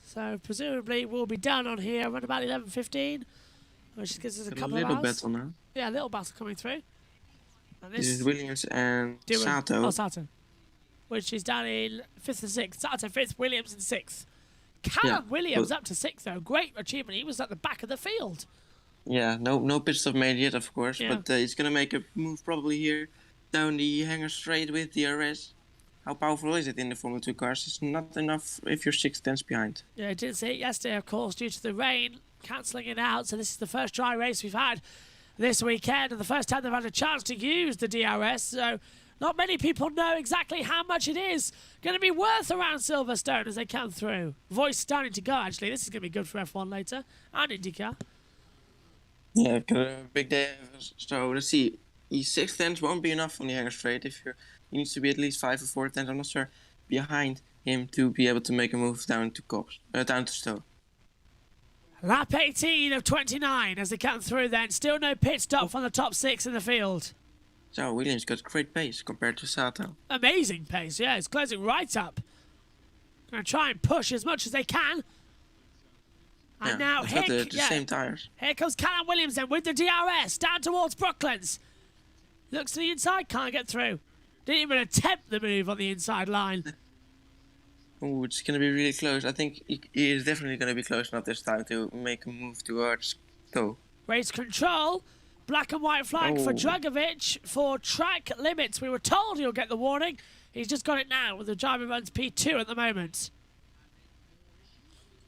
So presumably we'll be done on here around about 11:15. Which gives us a couple of hours. A little battle now. Yeah, a little battle coming through. And this is Williams and Sato. Oh, Sato. Which is down in 5th and 6th. Sato 5th, Williams in 6th. Callum Williams up to 6th though. Great achievement. He was at the back of the field. Yeah, no pit stop made yet, of course, but he's going to make a move probably here down the hanger straight with the DRS. How powerful is it in the Formula 2 cars? It's not enough if you're 6 tenths behind. Yeah, I did see it yesterday, of course, due to the rain, cancelling it out. So this is the first dry race we've had this weekend, and the first time they've had a chance to use the DRS. So Not many people know exactly how much it is going to be worth around Silverstone as they come through. Voice starting to go, actually. This is going to be good for F1 later. And IndyCar. Yeah, got a big day. So let's see. He's 6 tenths won't be enough on the hangar straight. He needs to be at least 5 or 4 tenths, I'm not sure, behind him to be able to make a move down to Stowe. Lap 18 of 29 as they come through then. Still no pit stop from the top 6 in the field. So Williams got great pace compared to Sato. Amazing pace, yeah. It's closing right up. Going to try and push as much as they can. And now it's got Hick, the same tires. Here comes Callum Williams then with the DRS down towards Brooklands. Looks to the inside, can't get through. Didn't even attempt the move on the inside line. Oh, it's going to be really close. I think he is definitely going to be close enough this time to make a move towards Stowe. Race control. Black and white flag for Dragovic for track limits. We were told he'll get the warning. He's just got it now with the driver runs P2 at the moment. It's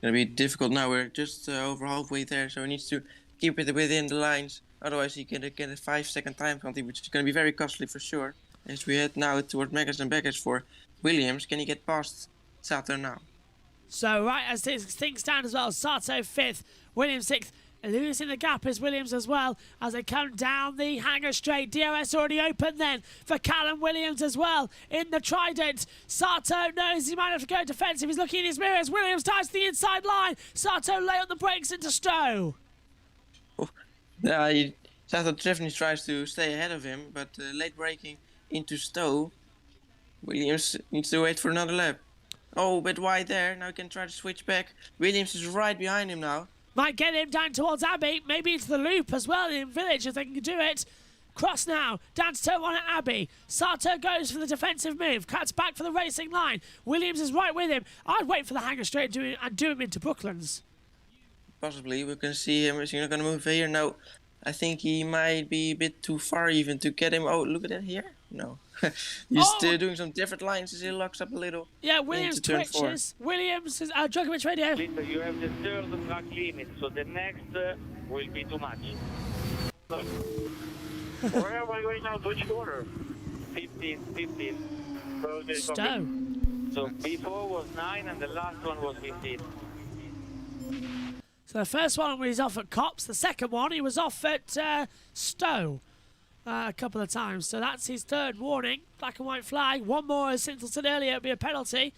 going to be difficult now. We're just over halfway there, so he needs to keep it within the lines. Otherwise, he can get a 5-second time penalty, which is going to be very costly for sure. As we head now toward Megas and Beckers for Williams, can he get past Sato now? So right as things stand as well, Sato 5th, Williams 6th. Losing the gap is Williams as well as they come down the hangar straight. DRS already open then for Callum Williams as well in the Trident. Sato knows he might have to go defensive. He's looking in his mirrors. Williams ties to the inside line. Sato lay on the brakes into Stowe. Sato definitely tries to stay ahead of him, but late braking into Stowe. Williams needs to wait for another lap. Oh, a bit wide there. Now he can try to switch back. Williams is right behind him now. Might get him down towards Abbey, maybe into the loop as well in Village if they can do it. Cross now, down to turn 1 at Abbey. Sato goes for the defensive move, cuts back for the racing line. Williams is right with him. I'd wait for the hangar straight and do him into Brooklands. Possibly, we can see him. Is he not going to move here? No. I think he might be a bit too far even to get him. Oh, look at that here. No. He's still doing some different lines as he locks up a little. Yeah, Williams twitches. Williams is Djokovic radio. Listen, you have the third track limit, so the next will be too much. Where am I going now? Which corner? 15. Stowe. So before was 9 and the last one was 15. So the first one was off at Cops. The second one he was off at Stowe a couple of times. So that's his third warning. Black and white flag. One more, as Sintel said earlier, it'd be a penalty.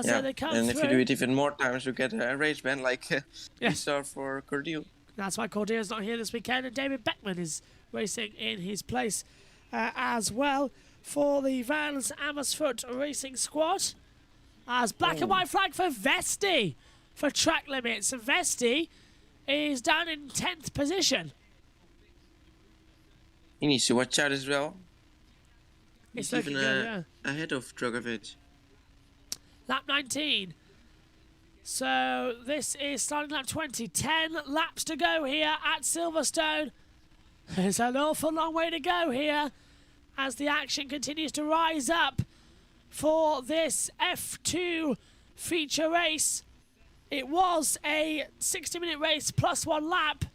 So they come and through. If you do it even more times, you get a race ban like we saw for Cordial. That's why Cordier's not here this weekend, and David Beckman is racing in his place as well for the Vans Amersfoort Racing Squad. As black and white flag for Vesti for track limits. And Vesti is down in 10th position. He needs to watch out as well. It's He's looking even good, yeah. ahead of Dragovic. Lap 19. So this is starting lap 20. 10 laps to go here at Silverstone. There's an awful long way to go here as the action continues to rise up for this F2 feature race. It was a 60-minute race plus 1 lap.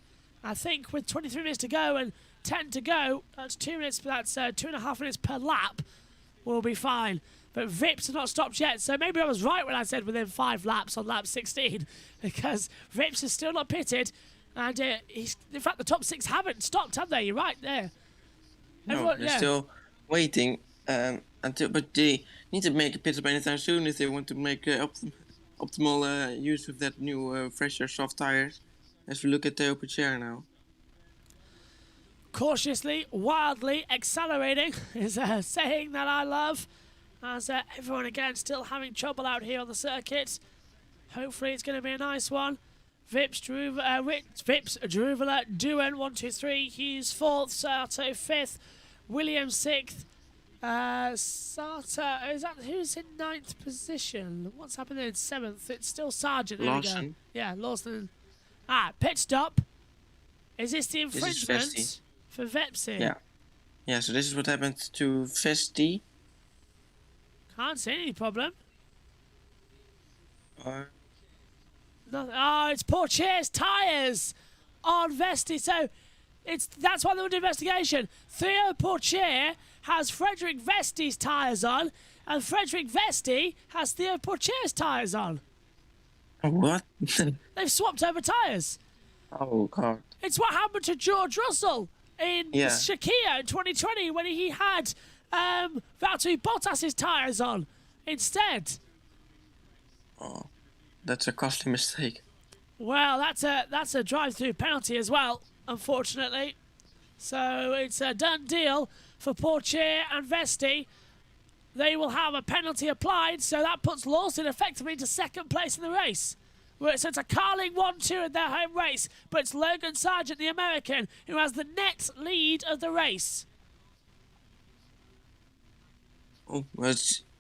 I think with 23 minutes to go and 10 to go, that's 2 minutes. That's 2.5 minutes per lap. We'll be fine. But Vips has not stopped yet, so maybe I was right when I said within 5 laps on lap 16, because Vips is still not pitted, and he's, in fact, the top 6 haven't stopped, have they? You're right there. No, they're still waiting but they need to make a pit stop anytime soon if they want to make optimal use of that new fresher soft tires. As we look at the open chair now. Cautiously, wildly accelerating is a saying that I love. As everyone again still having trouble out here on the circuit. Hopefully it's going to be a nice one. Vips Druvela, Doohan 1, 2, 3. Hughes 4th, Sato 5th, Williams 6th. Sato, is that who's in 9th position? What's happening in 7th? It's still Sergeant. There Lawson. we go. Yeah, Lawson. Pit stop. Is this the infringement for Vepsi? Yeah. Yeah, so this is what happened to Vesti. Can't see any problem. No. Oh, it's Portier's tyres on Vesti. So that's why they were doing investigation. Theo Portier has Frederick Vesti's tyres on, and Frederick Vesti has Theo Pourchaire's tyres on. What? They've swapped over tyres. Oh, God. It's what happened to George Russell in Yeah. Shakir in 2020 when he had Valtteri Bottas's tyres on instead. Oh, that's a costly mistake. Well, that's a drive-through penalty as well, unfortunately. So it's a done deal for Pourchaire and Vesti. They will have a penalty applied, so that puts Lawson effectively into second place in the race. So it's a Carling 1-2 in their home race, but it's Logan Sergeant, the American, who has the net lead of the race. Oh, well,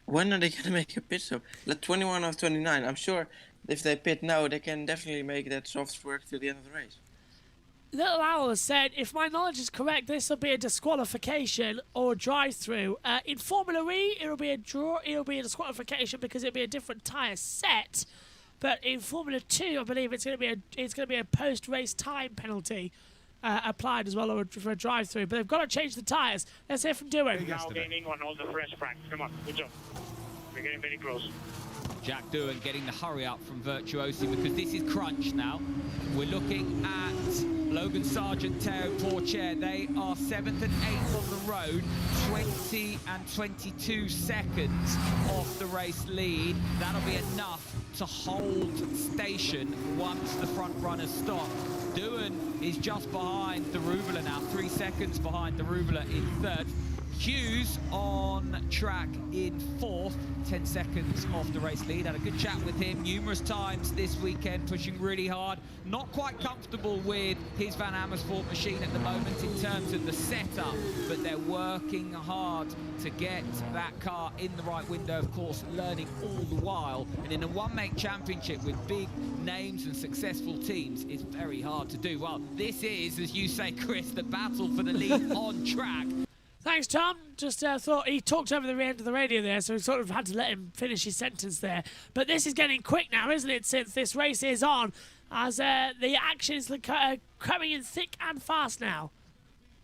when are they going to make a pit stop? 21 of 29. I'm sure if they pit now, they can definitely make that soft work till the end of the race. Little Owl has said, if my knowledge is correct, this will be a disqualification or a drive-through. In Formula E, it'll be a draw. It'll be a disqualification because it'll be a different tyre set. But in Formula 2, I believe it's going to be a post-race time penalty applied as well, or for a drive-through. But they've got to change the tyres. Let's hear from Dewey. Now gaining on all the fresh Franks. Come on, good job. We're getting very close. Jack Doohan getting the hurry up from Virtuosi because this is crunch now. We're looking at Logan Sergeant, Theo Pourchaire. They are 7th and 8th on the road, 20 and 22 seconds off the race lead. That'll be enough to hold station once the front runners stop. Doohan is just behind the Rubula now, 3 seconds behind the Rubula in third. Hughes on track in 4th, 10 seconds off the race lead. Had a good chat with him numerous times this weekend, pushing really hard. Not quite comfortable with his Van Amersfoort machine at the moment in terms of the setup, but they're working hard to get that car in the right window, of course, learning all the while. And in a one-make championship with big names and successful teams, it's very hard to do. Well, this is, as you say, Chris, the battle for the lead on track. Thanks, Tom. Just thought he talked over the end of the radio there, so we sort of had to let him finish his sentence there. But this is getting quick now, isn't it, since this race is on, as the action is coming in thick and fast now.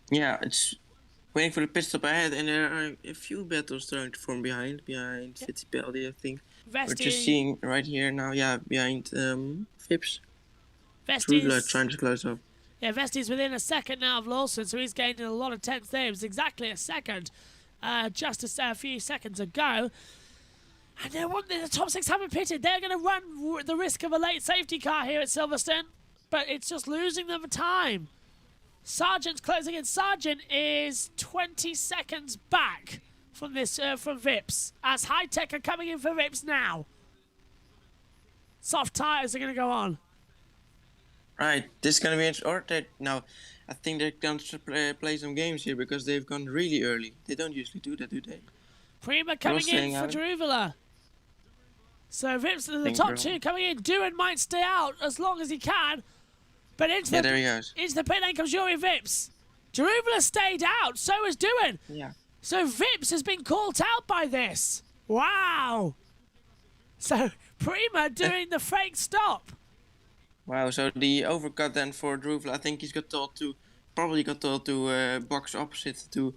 Yeah, it's waiting for the pit stop ahead, and there are a few battles starting to form behind Fittipaldi, I think. We're just seeing right here now, yeah, behind Phipps. Trudler trying to close up. Yeah, Vesti's within a second now of Lawson, so he's gaining a lot of tenths there. It was exactly a second just a few seconds ago. And the top 6 haven't pitted. They're going to run the risk of a late safety car here at Silverstone, but it's just losing them time. Sargent's closing in. Sargent is 20 seconds back from Vips, as High Tech are coming in for Vips now. Soft tyres are going to go on. Right, this is gonna be interesting. Now, I think they're going to play some games here because they've gone really early. They don't usually do that, do they? Prima coming in for Jeruvela. So Vips, the top 2 coming in. Doohan might stay out as long as he can, but into there he goes. Into the pit lane comes Yuri Vips. Jeruvela stayed out, so has Doohan. Yeah. So Vips has been caught out by this. Wow. So Prima doing the fake stop. Wow, so the overcut then for Druvela, I think he's probably got told to box opposite to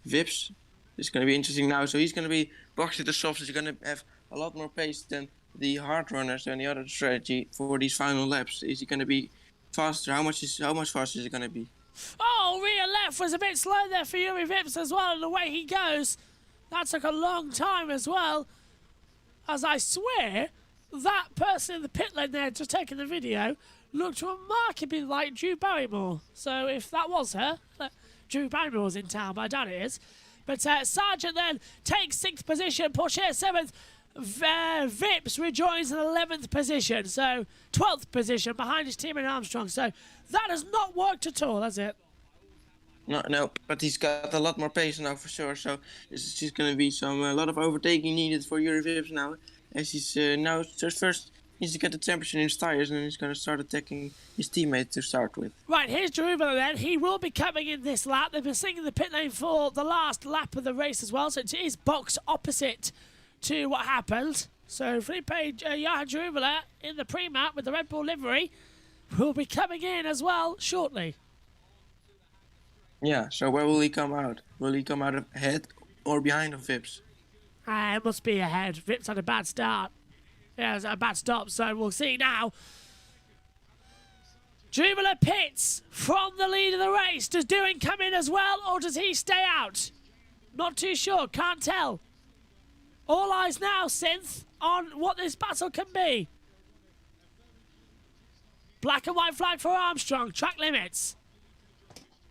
Vips. It's going to be interesting now. So he's going to be boxing the softs. He's going to have a lot more pace than the hard runners and the other strategy for these final laps. Is he going to be faster? How much faster is it going to be? Oh, rear left was a bit slow there for Yuri Vips as well, and the way he goes, that took a long time as well. As I swear, that person in the pit lane there just taking the video looked remarkably like Drew Barrymore. So if that was her, Drew Barrymore's in town, but I doubt it is. But Sargent then takes 6th position, Pourchaire 7th, Vips rejoins in 11th position, so 12th position behind his teammate Armstrong. So that has not worked at all, has it? No, but he's got a lot more pace now for sure. So this is just going to be a lot of overtaking needed for Yuri Vips now. As he's now first needs to get the temperature in his tires, and then he's going to start attacking his teammate to start with. Right, here's Jeruvela then. He will be coming in this lap. They've been singing the pit lane for the last lap of the race as well, so it is box opposite to what happened. So Felipe Johan Jeruvela in the pre-map with the Red Bull livery will be coming in as well shortly. Yeah, so where will he come out? Will he come out ahead or behind of Vips? It must be ahead. Vips had a bad start. Yeah, it's a bad stop, so we'll see now. Jubila pits from the lead of the race. Does Doohan come in as well, or does he stay out? Not too sure, can't tell. All eyes now, Synth, on what this battle can be. Black and white flag for Armstrong, track limits.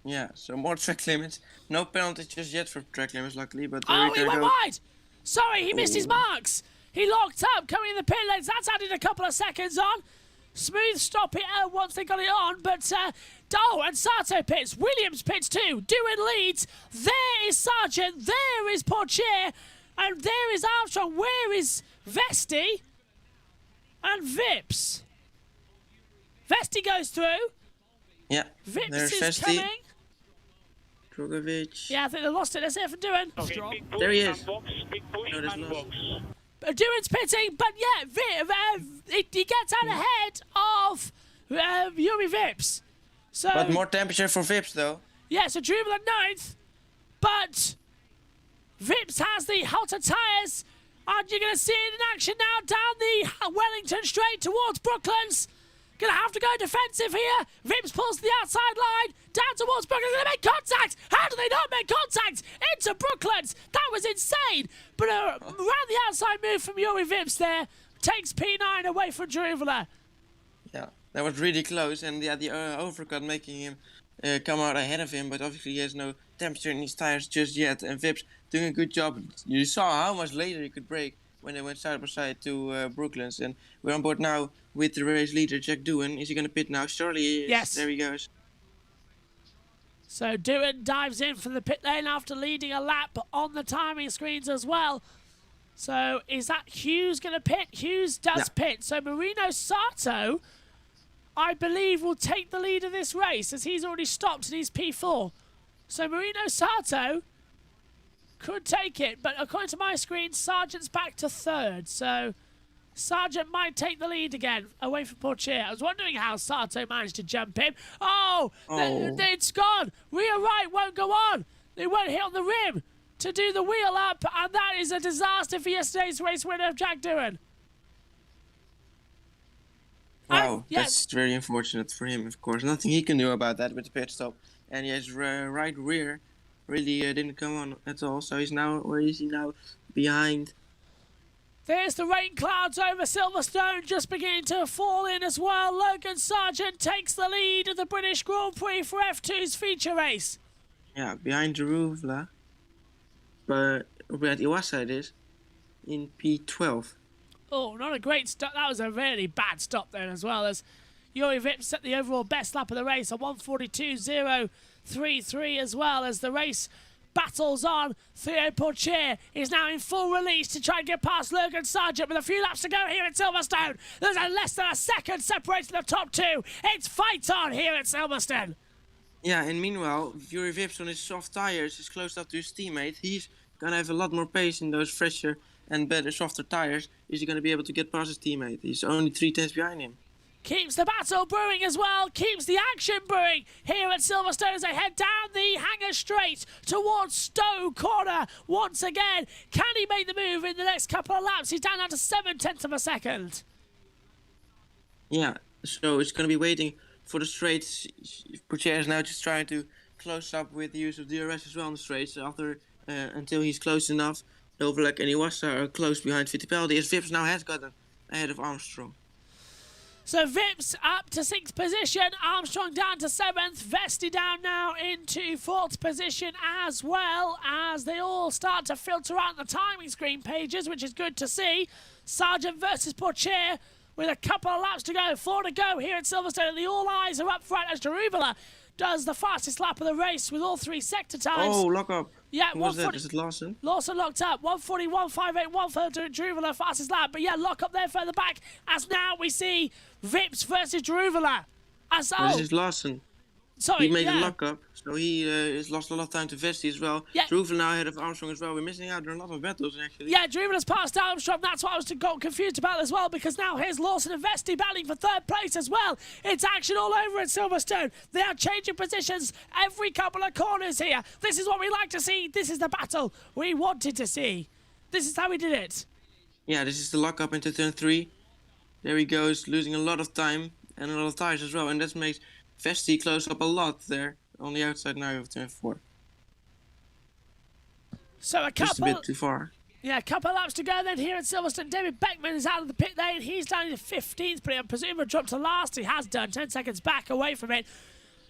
Yeah, so more track limits. No penalties just yet for track limits, luckily, but Oh, he Ricardo... went wide! Sorry, he missed his marks. He locked up, coming in the pit lanes. That's added a couple of seconds on. Smooth stop it once they got it on, but and Sato pits. Williams pits too. Doohan leads. There is Sergeant. There is Portier. And there is Armstrong. Where is Vesti? And Vips. Vesti goes through. Yeah, Vips there's is Vesti. coming. Drugovic. Yeah, I think they lost it. Let's see it from Doohan. Okay, big push There he and is. box, big push No, there's and loss. box. Doohan's pitting, but yeah, he gets out ahead of Yuri Vips. So, But more temperature for Vips, though. yeah, so Drubel at 9th, but Vips has the hotter tyres, and you're going to see it in action now down the Wellington straight towards Brooklands. Going to have to go defensive here. Vips pulls to the outside line, down towards Brooklands. Going to make contact. How do they not make contact? Into Brooklands. That was insane. But around the outside move from Yuri Vips there takes P9 away from Druvela. Yeah, that was really close, and yeah, the overcut making him come out ahead of him, but obviously he has no temperature in his tires just yet, and Vips doing a good job. You saw how much later he could brake when they went side by side to Brooklands, and we're on board now with the race leader, Jack Doohan. Is he going to pit now? Surely he is. Yes. There he goes. So Doohan dives in from the pit lane after leading a lap on the timing screens as well. So is that Hughes going to pit? Hughes does pit. So Marino Sato, I believe, will take the lead of this race as he's already stopped and he's P4. So Marino Sato could take it, but according to my screen, Sargent's back to 3rd. So Sergeant might take the lead again, away from Portier. I was wondering how Sato managed to jump in. It's gone. Rear right won't go on. They won't hit on the rim to do the wheel up, and that is a disaster for yesterday's race winner, Jack Doohan. Wow, yes. that's very unfortunate for him, of course. Nothing he can do about that with the pit stop. And his right rear really didn't come on at all. So he's now, where is he now? Behind. There's the rain clouds over Silverstone just beginning to fall in as well. Logan Sergeant takes the lead of the British Grand Prix for F2's feature race. Yeah, behind Jeruvla. But where Iwasa it is, in P12. Oh, not a great stop. That was a really bad stop there as well, as Yuri Vips set the overall best lap of the race, a 1:42.033 as well, as the race battles on. Theo Portier is now in full release to try and get past Logan Sergeant with a few laps to go here at Silverstone. There's less than a second separating the top two. It's fight on here at Silverstone. Yeah, and meanwhile, Yuri Vips on his soft tires is close up to his teammate. He's gonna have a lot more pace in those fresher and better, softer tires. Is he gonna be able to get past his teammate? He's only 3 tenths behind him. Keeps the battle brewing as well, keeps the action brewing here at Silverstone as they head down the hangar straight towards Stowe Corner once again. Can he make the move in the next couple of laps? He's down to 7/10 of a second. Yeah, so it's gonna be waiting for the straights. Portier is now just trying to close up with the use of DRS as well on the straights after until he's close enough. Overlak and Iwasa are close behind Fittipaldi as Vips now has gotten ahead of Armstrong. So Vips up to 6th position, Armstrong down to 7th, Vesti down now into 4th position as well, as they all start to filter out the timing screen pages, which is good to see. Sargent versus Portier with a couple of laps to go, 4 to go here at Silverstone, and the all eyes are up front as Jeruvela does the fastest lap of the race with all 3 sector times. Oh, lock up. Yeah, Who was that? Is it Lawson? Lawson locked up, 1:41.581 for Jeruvela, fastest lap. But yeah, lock up there further back, as now we see Vips versus Jeruvela. This is Lawson. Sorry, He made yeah. a lock-up, so he has lost a lot of time to Vesti as well. Yeah. Drewvil now ahead of Armstrong as well. We're missing out on a lot of battles, actually. Yeah, Drewvil has passed Armstrong. That's what I was got confused about as well, because now here's Lawson and Vesti battling for third place as well. It's action all over at Silverstone. They are changing positions every couple of corners here. This is what we like to see. This is the battle we wanted to see. This is how we did it. Yeah, this is the lock-up into turn 3. There he goes, losing a lot of time and a lot of tires as well. And that makes Vesti close up a lot there on the outside now of turn 4. So Just a bit too far. Yeah, a couple of laps to go then here at Silverstone. David Beckman is out of the pit lane. He's down in 15th, but I presume a drop to last. He has done, 10 seconds back away from it.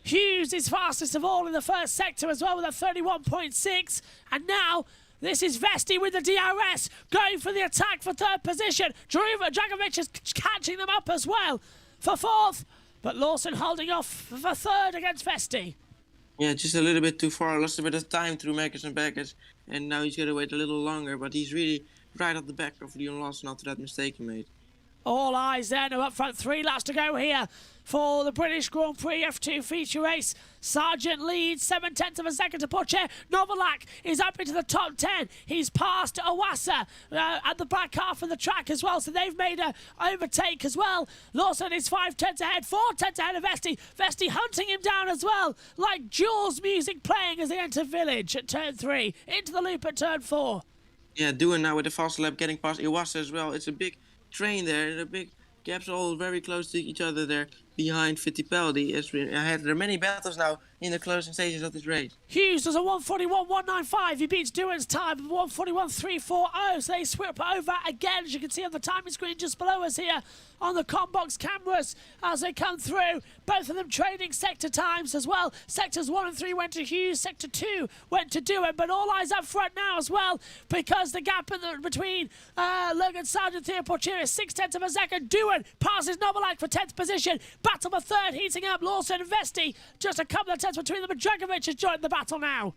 Hughes is fastest of all in the first sector as well with a 31.6. And now this is Vesti with the DRS going for the attack for third position. Dragovic is catching them up as well for fourth. But Lawson holding off for third against Vesti. Yeah, just a little bit too far. Lost a bit of time through Megas and Beckers. And now he's got to wait a little longer. But he's really right at the back of Leon Lawson after that mistake he made. All eyes then are up front. 3 laps to go here for the British Grand Prix F2 feature race. Sergeant leads 7/10 of a second to Poche. Novalak is up into the top 10. He's passed Awasa at the back half of the track as well, so they've made an overtake as well. Lawson is 5/10 ahead, 4/10 ahead of Vesti. Vesti hunting him down as well, like Jules music playing as they enter Village at turn 3, into the loop at turn 4. Yeah, doing now with the fast lap, getting past Iwasa as well. It's a big train there, the big gaps all very close to each other there behind Fittipaldi. As we ahead, there are many battles now in the closing stages of this race. Hughes does a 1:41.195. He beats Duan's time of 1:41.340. So they swip over again, as you can see on the timing screen just below us here on the Combox cameras as they come through. Both of them trading sector times as well. Sectors 1 and 3 went to Hughes. Sector 2 went to Duan. But all eyes up front now as well, because the gap between Logan Sergeant and Theo Portier is 6/10 of a second. Duan passes Novalak for 10th position. Battle for third, heating up Lawson and Vesti. Just a couple of tenths between them, and Dragovic has joined the battle now.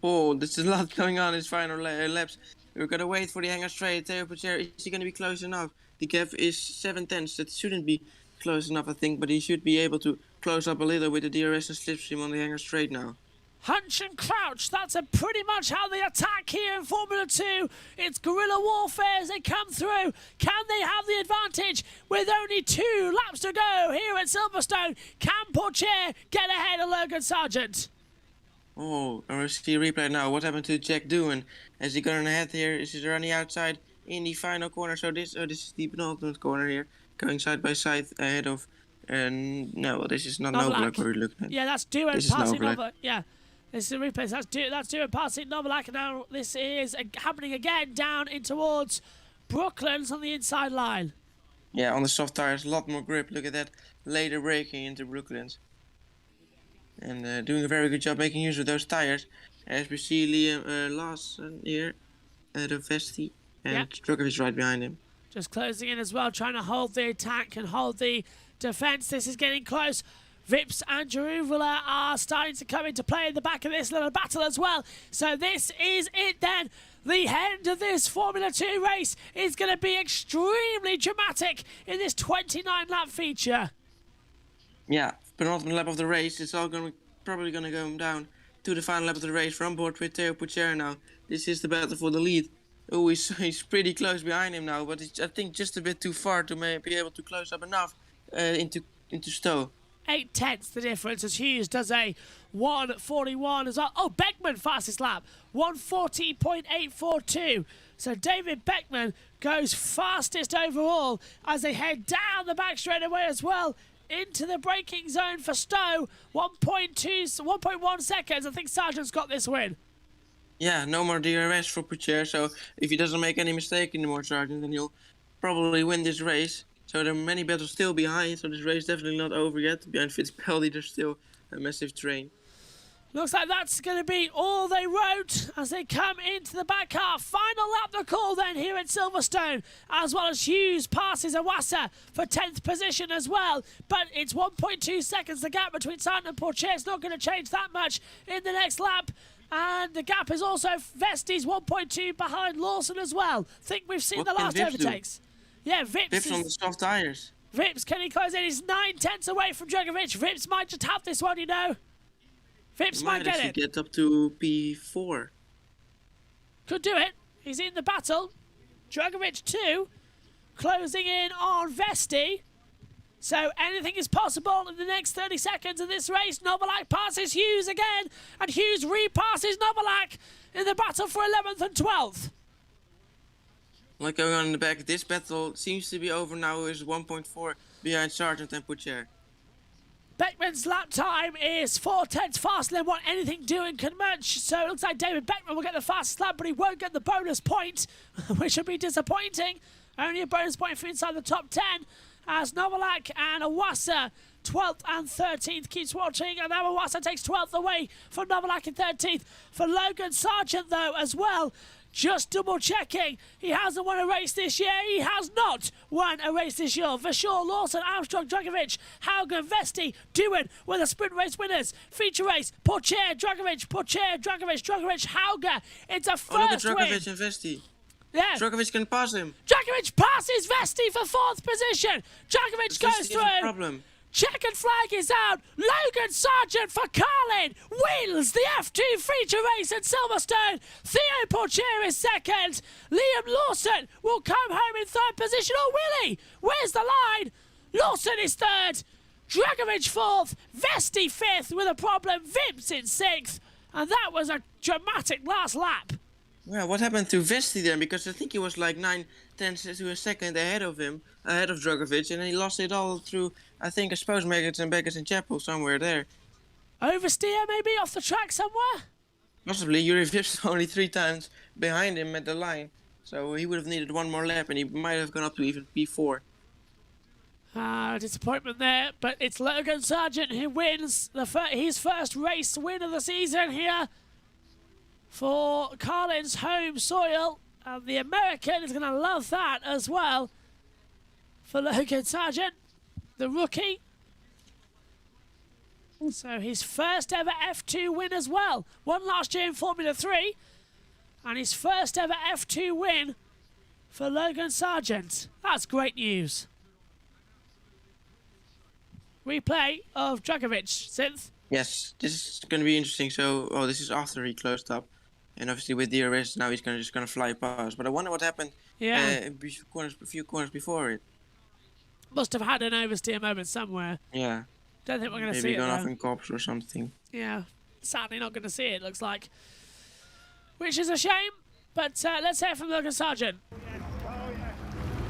Oh, there's a lot going on in his final laps. We're going to wait for the hanger straight. Theo Portier, is he going to be close enough? The gap is 7/10. That shouldn't be close enough, I think, but he should be able to close up a little with the DRS and slipstream on the hanger straight now. Hunch and crouch, that's pretty much how they attack here in Formula 2. It's guerrilla warfare as they come through. Can they have the advantage with only 2 laps to go here at Silverstone? Can Portier get ahead of Logan Sergeant? Oh, I see a replay now. What happened to Jack Doohan? Has he gone ahead here? Is he on the outside in the final corner? So this is the penultimate corner here, going side by side ahead of. No, this is not Novalak we're looking at. Yeah, that's Doohan This is passing Novalak. over. Yeah, this is the replay. That's Doohan passing Novalak. Now this is happening again down in towards Brooklands on the inside line. Yeah, on the soft tires, a lot more grip. Look at that later braking into Brooklands. And doing a very good job making use of those tires. As we see Liam Lawson here at the Vesti, and Dragovic right behind him. Just closing in as well, trying to hold the attack and hold the defence. This is getting close. Vips and Jeruvula are starting to come into play in the back of this little battle as well. So this is it then. The end of this Formula 2 race is going to be extremely dramatic in this 29-lap feature. Yeah, penultimate lap of the race. It's all probably going to go down to the final lap of the race. We're on board with Theo Portier now. This is the battle for the lead. Oh, he's pretty close behind him now, but it's, I think, just a bit too far to be able to close up enough into Stowe. 8/10 the difference as Hughes does a 1:41 as well. Oh, Beckman fastest lap, 1:40.842. So David Beckman goes fastest overall as they head down the back straightaway as well into the braking zone for Stowe. 1.1 seconds. I think Sargent's got this win. Yeah, no more DRS for Portier, so if he doesn't make any mistake anymore, Sergeant, then he'll probably win this race. So there are many battles still behind, so this race is definitely not over yet. Behind Fittipaldi, there's still a massive train. Looks like that's going to be all they wrote as they come into the back half. Final lap to call then here at Silverstone, as well as Hughes passes Awasa for 10th position as well. But it's 1.2 seconds the gap between Sargent and Portier. It's not going to change that much in the next lap. And the gap is also Vesti's 1.2 behind Lawson as well. Think we've seen What the can last Vips do? overtakes. Yeah, Vips Vips on the soft tires. Vips, can he close in? He's 9/10 away from Djokovic. Vips might just have this one, you know. Vips might get actually it. get up to P4. Could do it. He's in the battle. Djokovic 2, closing in on Vesti. So anything is possible in the next 30 seconds of this race. Novalak passes Hughes again, and Hughes repasses Novalak in the battle for 11th and 12th. Like going on in the back, this battle seems to be over now. Is 1.4 behind Sergeant and Pucher. Beckman's lap time is 4/10 faster than what anything doing can match. So it looks like David Beckman will get the fastest lap, but he won't get the bonus point, which would be disappointing. Only a bonus point for inside the top 10, as Novalak and Awasa, 12th and 13th, keeps watching, and now Awasa takes 12th away from Novalak in 13th. For Logan Sergeant, though, as well, just double checking, he hasn't won a race this year. He has not won a race this year. Verschoor, Lawson, Armstrong, Djokovic, Haugen, Vesti, Dewan were the sprint race winners. Feature race, Pocher, Djokovic, Pocher, Djokovic, Djokovic, Hauger. It's a first look at win. Djokovic and Vesti. Yeah. Djokovic can pass him. Djokovic passes Vesti for 4th position. Djokovic goes Vesti has a through. problem. Checkered flag is out. Logan Sergeant for Carlin wins the F2 feature race at Silverstone. Theo Pocher is second. Liam Lawson will come home in 3rd position. Oh, Willie, where's the line? Lawson is 3rd. Dragovic 4th. Vesti 5th with a problem. Vips in 6th. And that was a dramatic last lap. Well, what happened to Vesti then? Because I think he was like 9/10 to a second ahead of him, ahead of Djokovic, and he lost it all through, I think, I suppose, Meggers and Beggars and Chapel, somewhere there. Oversteer maybe off the track somewhere? Possibly. Yuri Vips only 3 times behind him at the line, so he would have needed one more lap, and he might have gone up to even P4. Disappointment there, but it's Logan Sergeant who wins his first race win of the season here for Carlin's home soil, and the American is going to love that as well for Logan Sergeant, the rookie. So his first ever F2 win as well. Won last year in Formula 3, and his first ever F2 win for Logan Sergeant. That's great news. Replay of Djokovic, Synth. Yes, this is going to be interesting. So, this is after he closed up, and obviously with DRS now he's just going to fly past. But I wonder what happened a few corners before it. Must have had an oversteer moment somewhere. Yeah. Don't think we're going to see Maybe it, gone off though. in cops or something. Yeah, sadly not going to see it, looks like. Which is a shame, but let's hear from Logan Sergeant.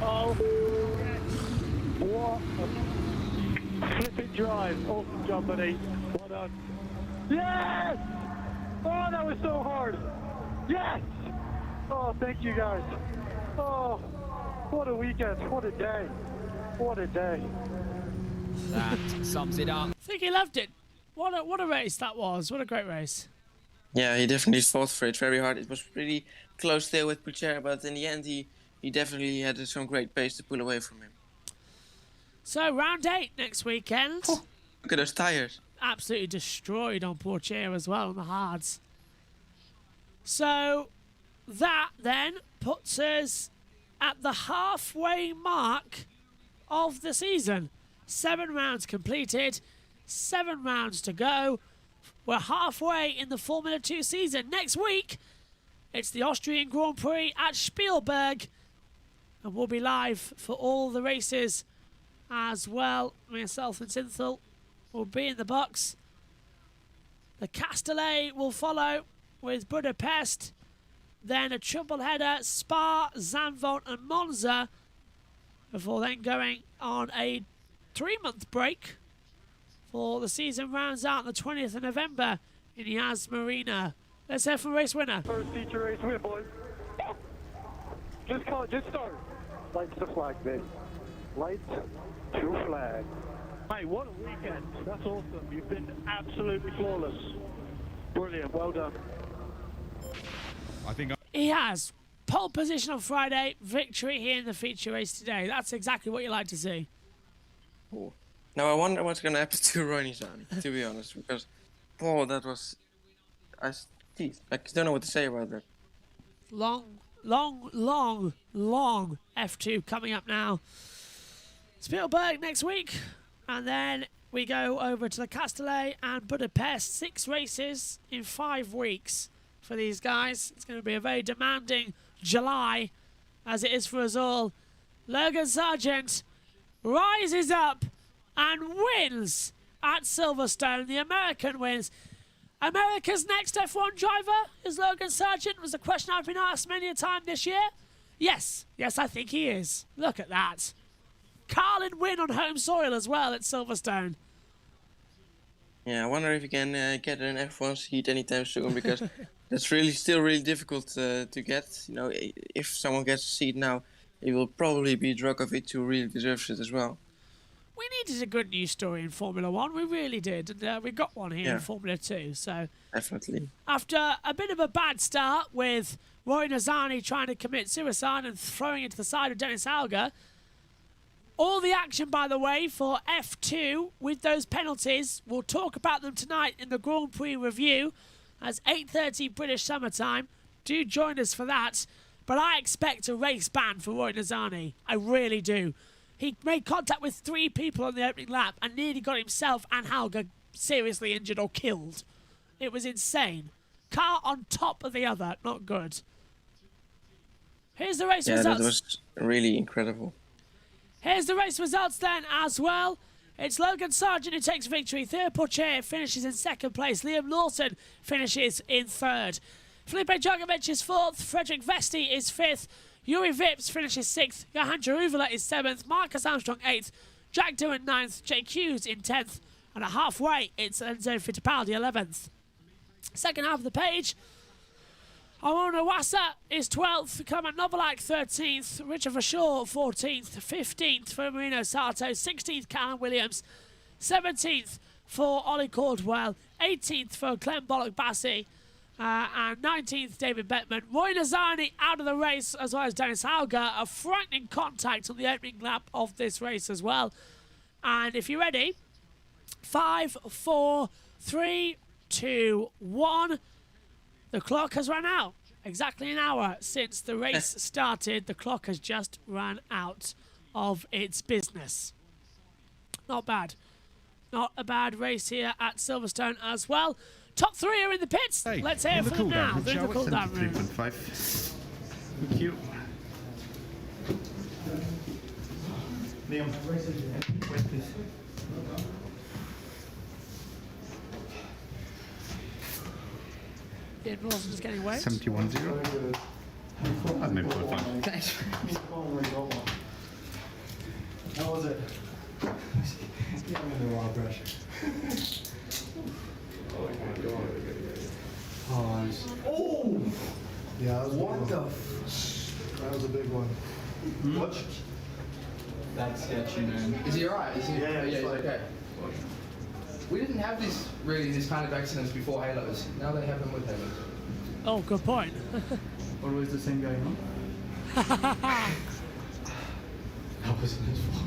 Oh, what a flipping drive. Awesome job, buddy. Well done. Yes! Oh, that was so hard. Yes! Oh, thank you, guys. Oh, what a weekend. What a day. What a day. That sums it up. I think he loved it. What a race that was. What a great race. Yeah, he definitely fought for it very hard. It was pretty close there with Pucher, but in the end he definitely had some great pace to pull away from him. So, round 8 next weekend. Oh, look at those tires. Absolutely destroyed on Pocher as well on the hards. So, that then puts us at the halfway mark of the season. 7 rounds completed, 7 rounds to go. We're halfway in the Formula 2 season. Next week, it's the Austrian Grand Prix at Spielberg, and we'll be live for all the races as well. Myself and Synthel will be in the box. The Castellet will follow with Budapest, then a triple header, Spa, Zandvoort and Monza, before then going on a 3-month break for the season rounds out on the 20th of November in Yas Marina. Let's hear from race winner. First feature race win, boys. Just start. Lights to flag, baby. Lights to flag. Hey, what a weekend. That's awesome. You've been absolutely flawless. Brilliant. Well done. He has pole position on Friday, victory here in the feature race today. That's exactly what you like to see. Oh. Now I wonder what's going to happen to Ronnie-san, to be honest, because, that was... I don't know what to say about that. Long F2 coming up now. Spielberg next week, and then we go over to the Castellet and Budapest. 6 races in 5 weeks for these guys. It's going to be a very demanding July, as it is for us all. Logan Sergeant rises up and wins at Silverstone. The American wins. America's next F1 driver is Logan Sergeant, was a question I've been asked many a time this year. Yes, I think he is. Look at that. Carlin win on home soil as well at Silverstone. Yeah, I wonder if he can get an F1 seat anytime soon, because that's still really difficult to get. You know, if someone gets a seat now, it will probably be Drogovic, who really deserves it as well. We needed a good news story in Formula 1, we really did, and we got one here in Formula 2. So definitely. After a bit of a bad start with Roy Nazani trying to commit suicide and throwing it to the side of Dennis Alger, all the action, by the way, for F2 with those penalties, we'll talk about them tonight in the Grand Prix review as 8:30 British summertime. Do join us for that. But I expect a race ban for Roy Nazani. I really do. He made contact with 3 people on the opening lap and nearly got himself and Halger seriously injured or killed. It was insane. Car on top of the other. Not good. Here's the race results. Yeah, that was really incredible. Here's the race results then as well. It's Logan Sergeant who takes victory. Theo Porcher finishes in 2nd place. Liam Lawson finishes in 3rd. Felipe Dragovic is 4th. Frederick Vesti is 5th. Yuri Vips finishes 6th. Johan Jaruvela is 7th. Marcus Armstrong 8th. Jack Doohan 9th. Jake Hughes in 10th. And at halfway, it's Enzo Fittipaldi 11th. Second half of the page, Arona Wassa is 12th. Clement Novalak 13th. Richard Verschaw 14th. 15th for Marino Sato. 16th Callum Williams. 17th for Ollie Caldwell. 18th for Clem Bollock-Bassi. And 19th, David Bettman. Roy Nazani out of the race, as well as Dennis Alger. A frightening contact on the opening lap of this race as well. And if you're ready, 5, 4, 3, 2, 1. The clock has run out. Exactly an hour since the race started. The clock has just run out of its business. Not bad. Not a bad race here at Silverstone as well. Top 3 are in the pits. Hey, let's hear from them now. Through the cool-down room. 3.5. Thank you. Liam, wait, please. Ian Lawson is getting away. 71.0. I've made quite fun. Thanks. How was it? I'm under a lot of pressure. Oh! Yeah, that was what the? That was a big one. What? That's sketchy, man. Is he alright? Is he? Yeah, he's okay. We didn't have this kind of accidents before Halos. Now they have them with Halos. Oh, good point. Always the same guy, no? That wasn't his fault.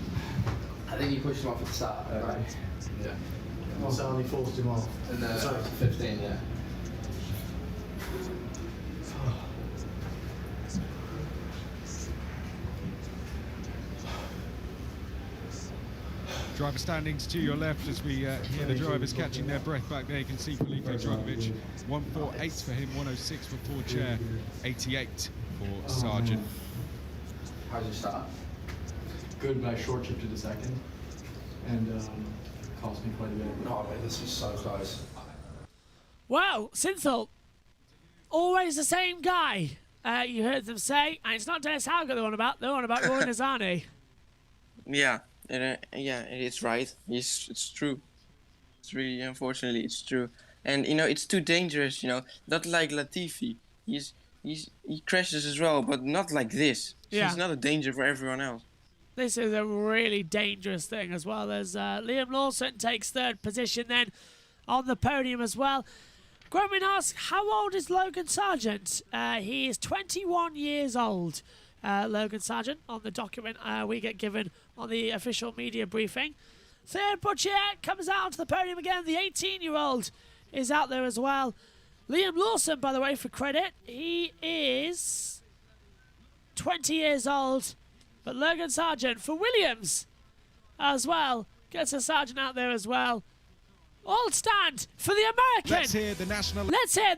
I think he pushed him off at the start, right? Yeah. Also, only forced him off. And 15, yeah. Driver standings to your left as we hear the drivers catching their breath back there. You can see Felipe Dragovic, 148 for him, 106 for Porcher, 88 for Sargent. How's your start? Good, but I short chipped to the second, and cost me quite a bit. Oh man, this was so close. Well, Synthel, always the same guy. You heard them say, and it's not Dennis Hauger they're on about. They're on about Roy Nazani. Yeah, it's right. It's true. It's really, unfortunately, it's true. And you know, it's too dangerous. You know, not like Latifi. He crashes as well, but not like this. Yeah. He's not a danger for everyone else. This is a really dangerous thing as well. As Liam Lawson takes 3rd position then on the podium as well. Gromwin asks, how old is Logan Sergeant? He is 21 years old. Logan Sergeant on the document we get given on the official media briefing. 3rd Porcher comes out onto the podium again. The 18-year-old is out there as well. Liam Lawson, by the way, for credit, he is 20 years old. But Logan Sergeant for Williams as well. Gets a sergeant out there as well. All stand for the American. Let's hear the national. Let's hear.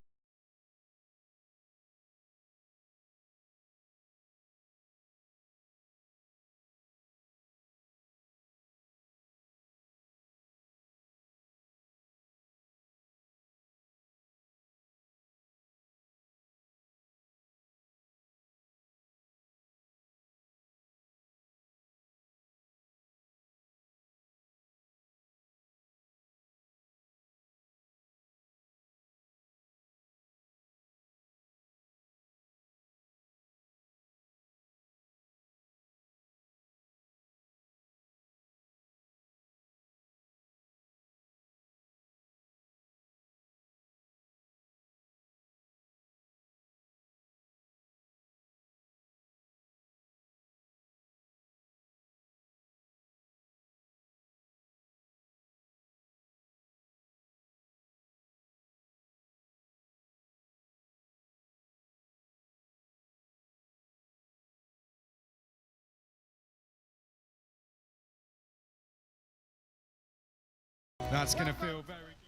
That's going to feel very good.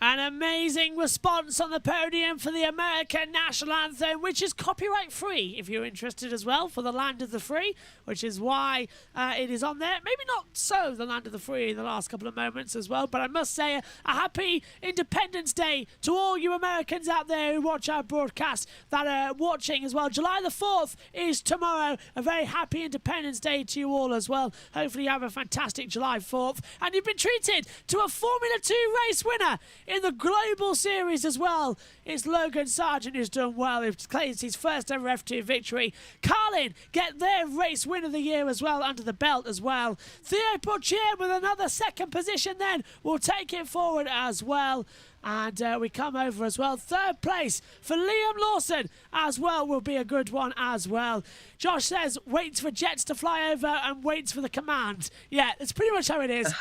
An amazing response on the podium for the American National Anthem, which is copyright free if you're interested as well, for the Land of the Free, which is why it is on there. Maybe not so the Land of the Free in the last couple of moments as well, but I must say a happy Independence Day to all you Americans out there who watch our broadcast that are watching as well. July the 4th is tomorrow. A very happy Independence Day to you all as well. Hopefully you have a fantastic July 4th. And you've been treated to a Formula 2 race winner in the Global Series as well. It's Logan Sergeant who's done well. He claims his first ever F2 victory. Carlin get their race win of the year as well under the belt as well. Theo Poitier with another second position then will take it forward as well. And we come over as well. Third place for Liam Lawson as well will be a good one as well. Josh says waits for jets to fly over and waits for the command. Yeah, that's pretty much how it is.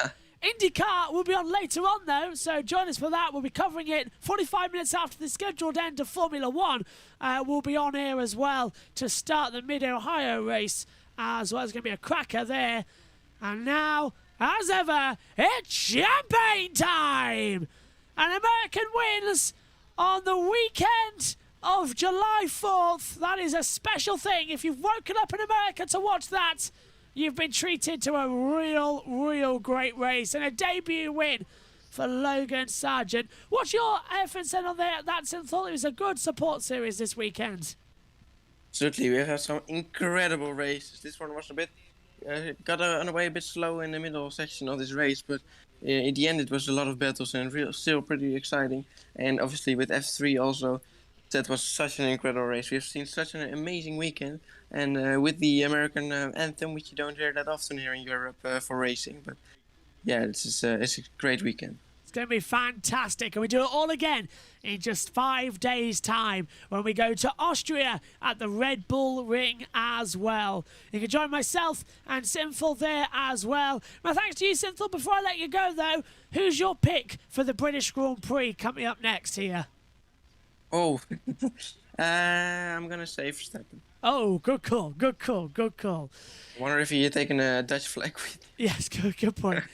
IndyCar will be on later on though, so join us for that. We'll be covering it 45 minutes after the scheduled end of Formula 1. We'll be on here as well to start the Mid-Ohio race as well. It's going to be a cracker there. And now, as ever, it's champagne time! An American wins on the weekend of July 4th. That is a special thing. If you've woken up in America to watch that, you've been treated to a real great race and a debut win for Logan Sergeant. What's your efforts on there? That's thought it was a good support series this weekend. Certainly, we have had some incredible races. This one was a bit got on the way a bit slow in the middle section of this race, but in the end it was a lot of battles and still pretty exciting. And obviously with F3 also, that was such an incredible race. We have seen such an amazing weekend, and with the American Anthem, which you don't hear that often here in Europe for racing. But yeah, it's a great weekend. It's going to be fantastic, and we do it all again in just 5 days' time when we go to Austria at the Red Bull Ring as well. You can join myself and Synthel there as well. My thanks to you, Synthel. Before I let you go, though, who's your pick for the British Grand Prix coming up next here? Oh, I'm going to say Verstappen. Oh, good call, good call, good call. I wonder if you're taking a Dutch flag with you. Yes, good point.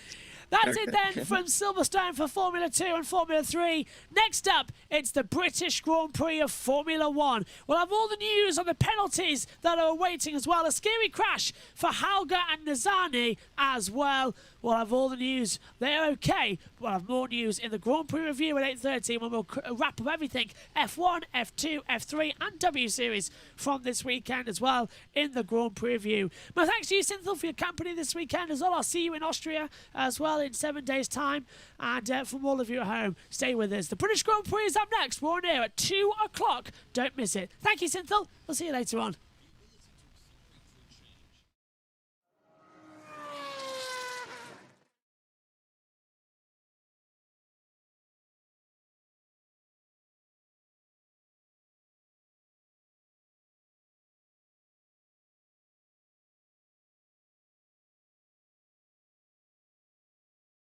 That's it then from Silverstone for Formula 2 and Formula 3. Next up, it's the British Grand Prix of Formula 1. We'll have all the news on the penalties that are awaiting as well. A scary crash for Hauger and Nazani as well. We'll have all the news. They're okay. We'll have more news in the Grand Prix review at 8:30 when we'll wrap up everything F1, F2, F3 and W Series from this weekend as well in the Grand Prix review. My thanks to you, Synthel, for your company this weekend as well. I'll see you in Austria as well in 7 days' time. And from all of you at home, stay with us. The British Grand Prix is up next. We're on air at 2 o'clock. Don't miss it. Thank you, Synthel. We'll see you later on.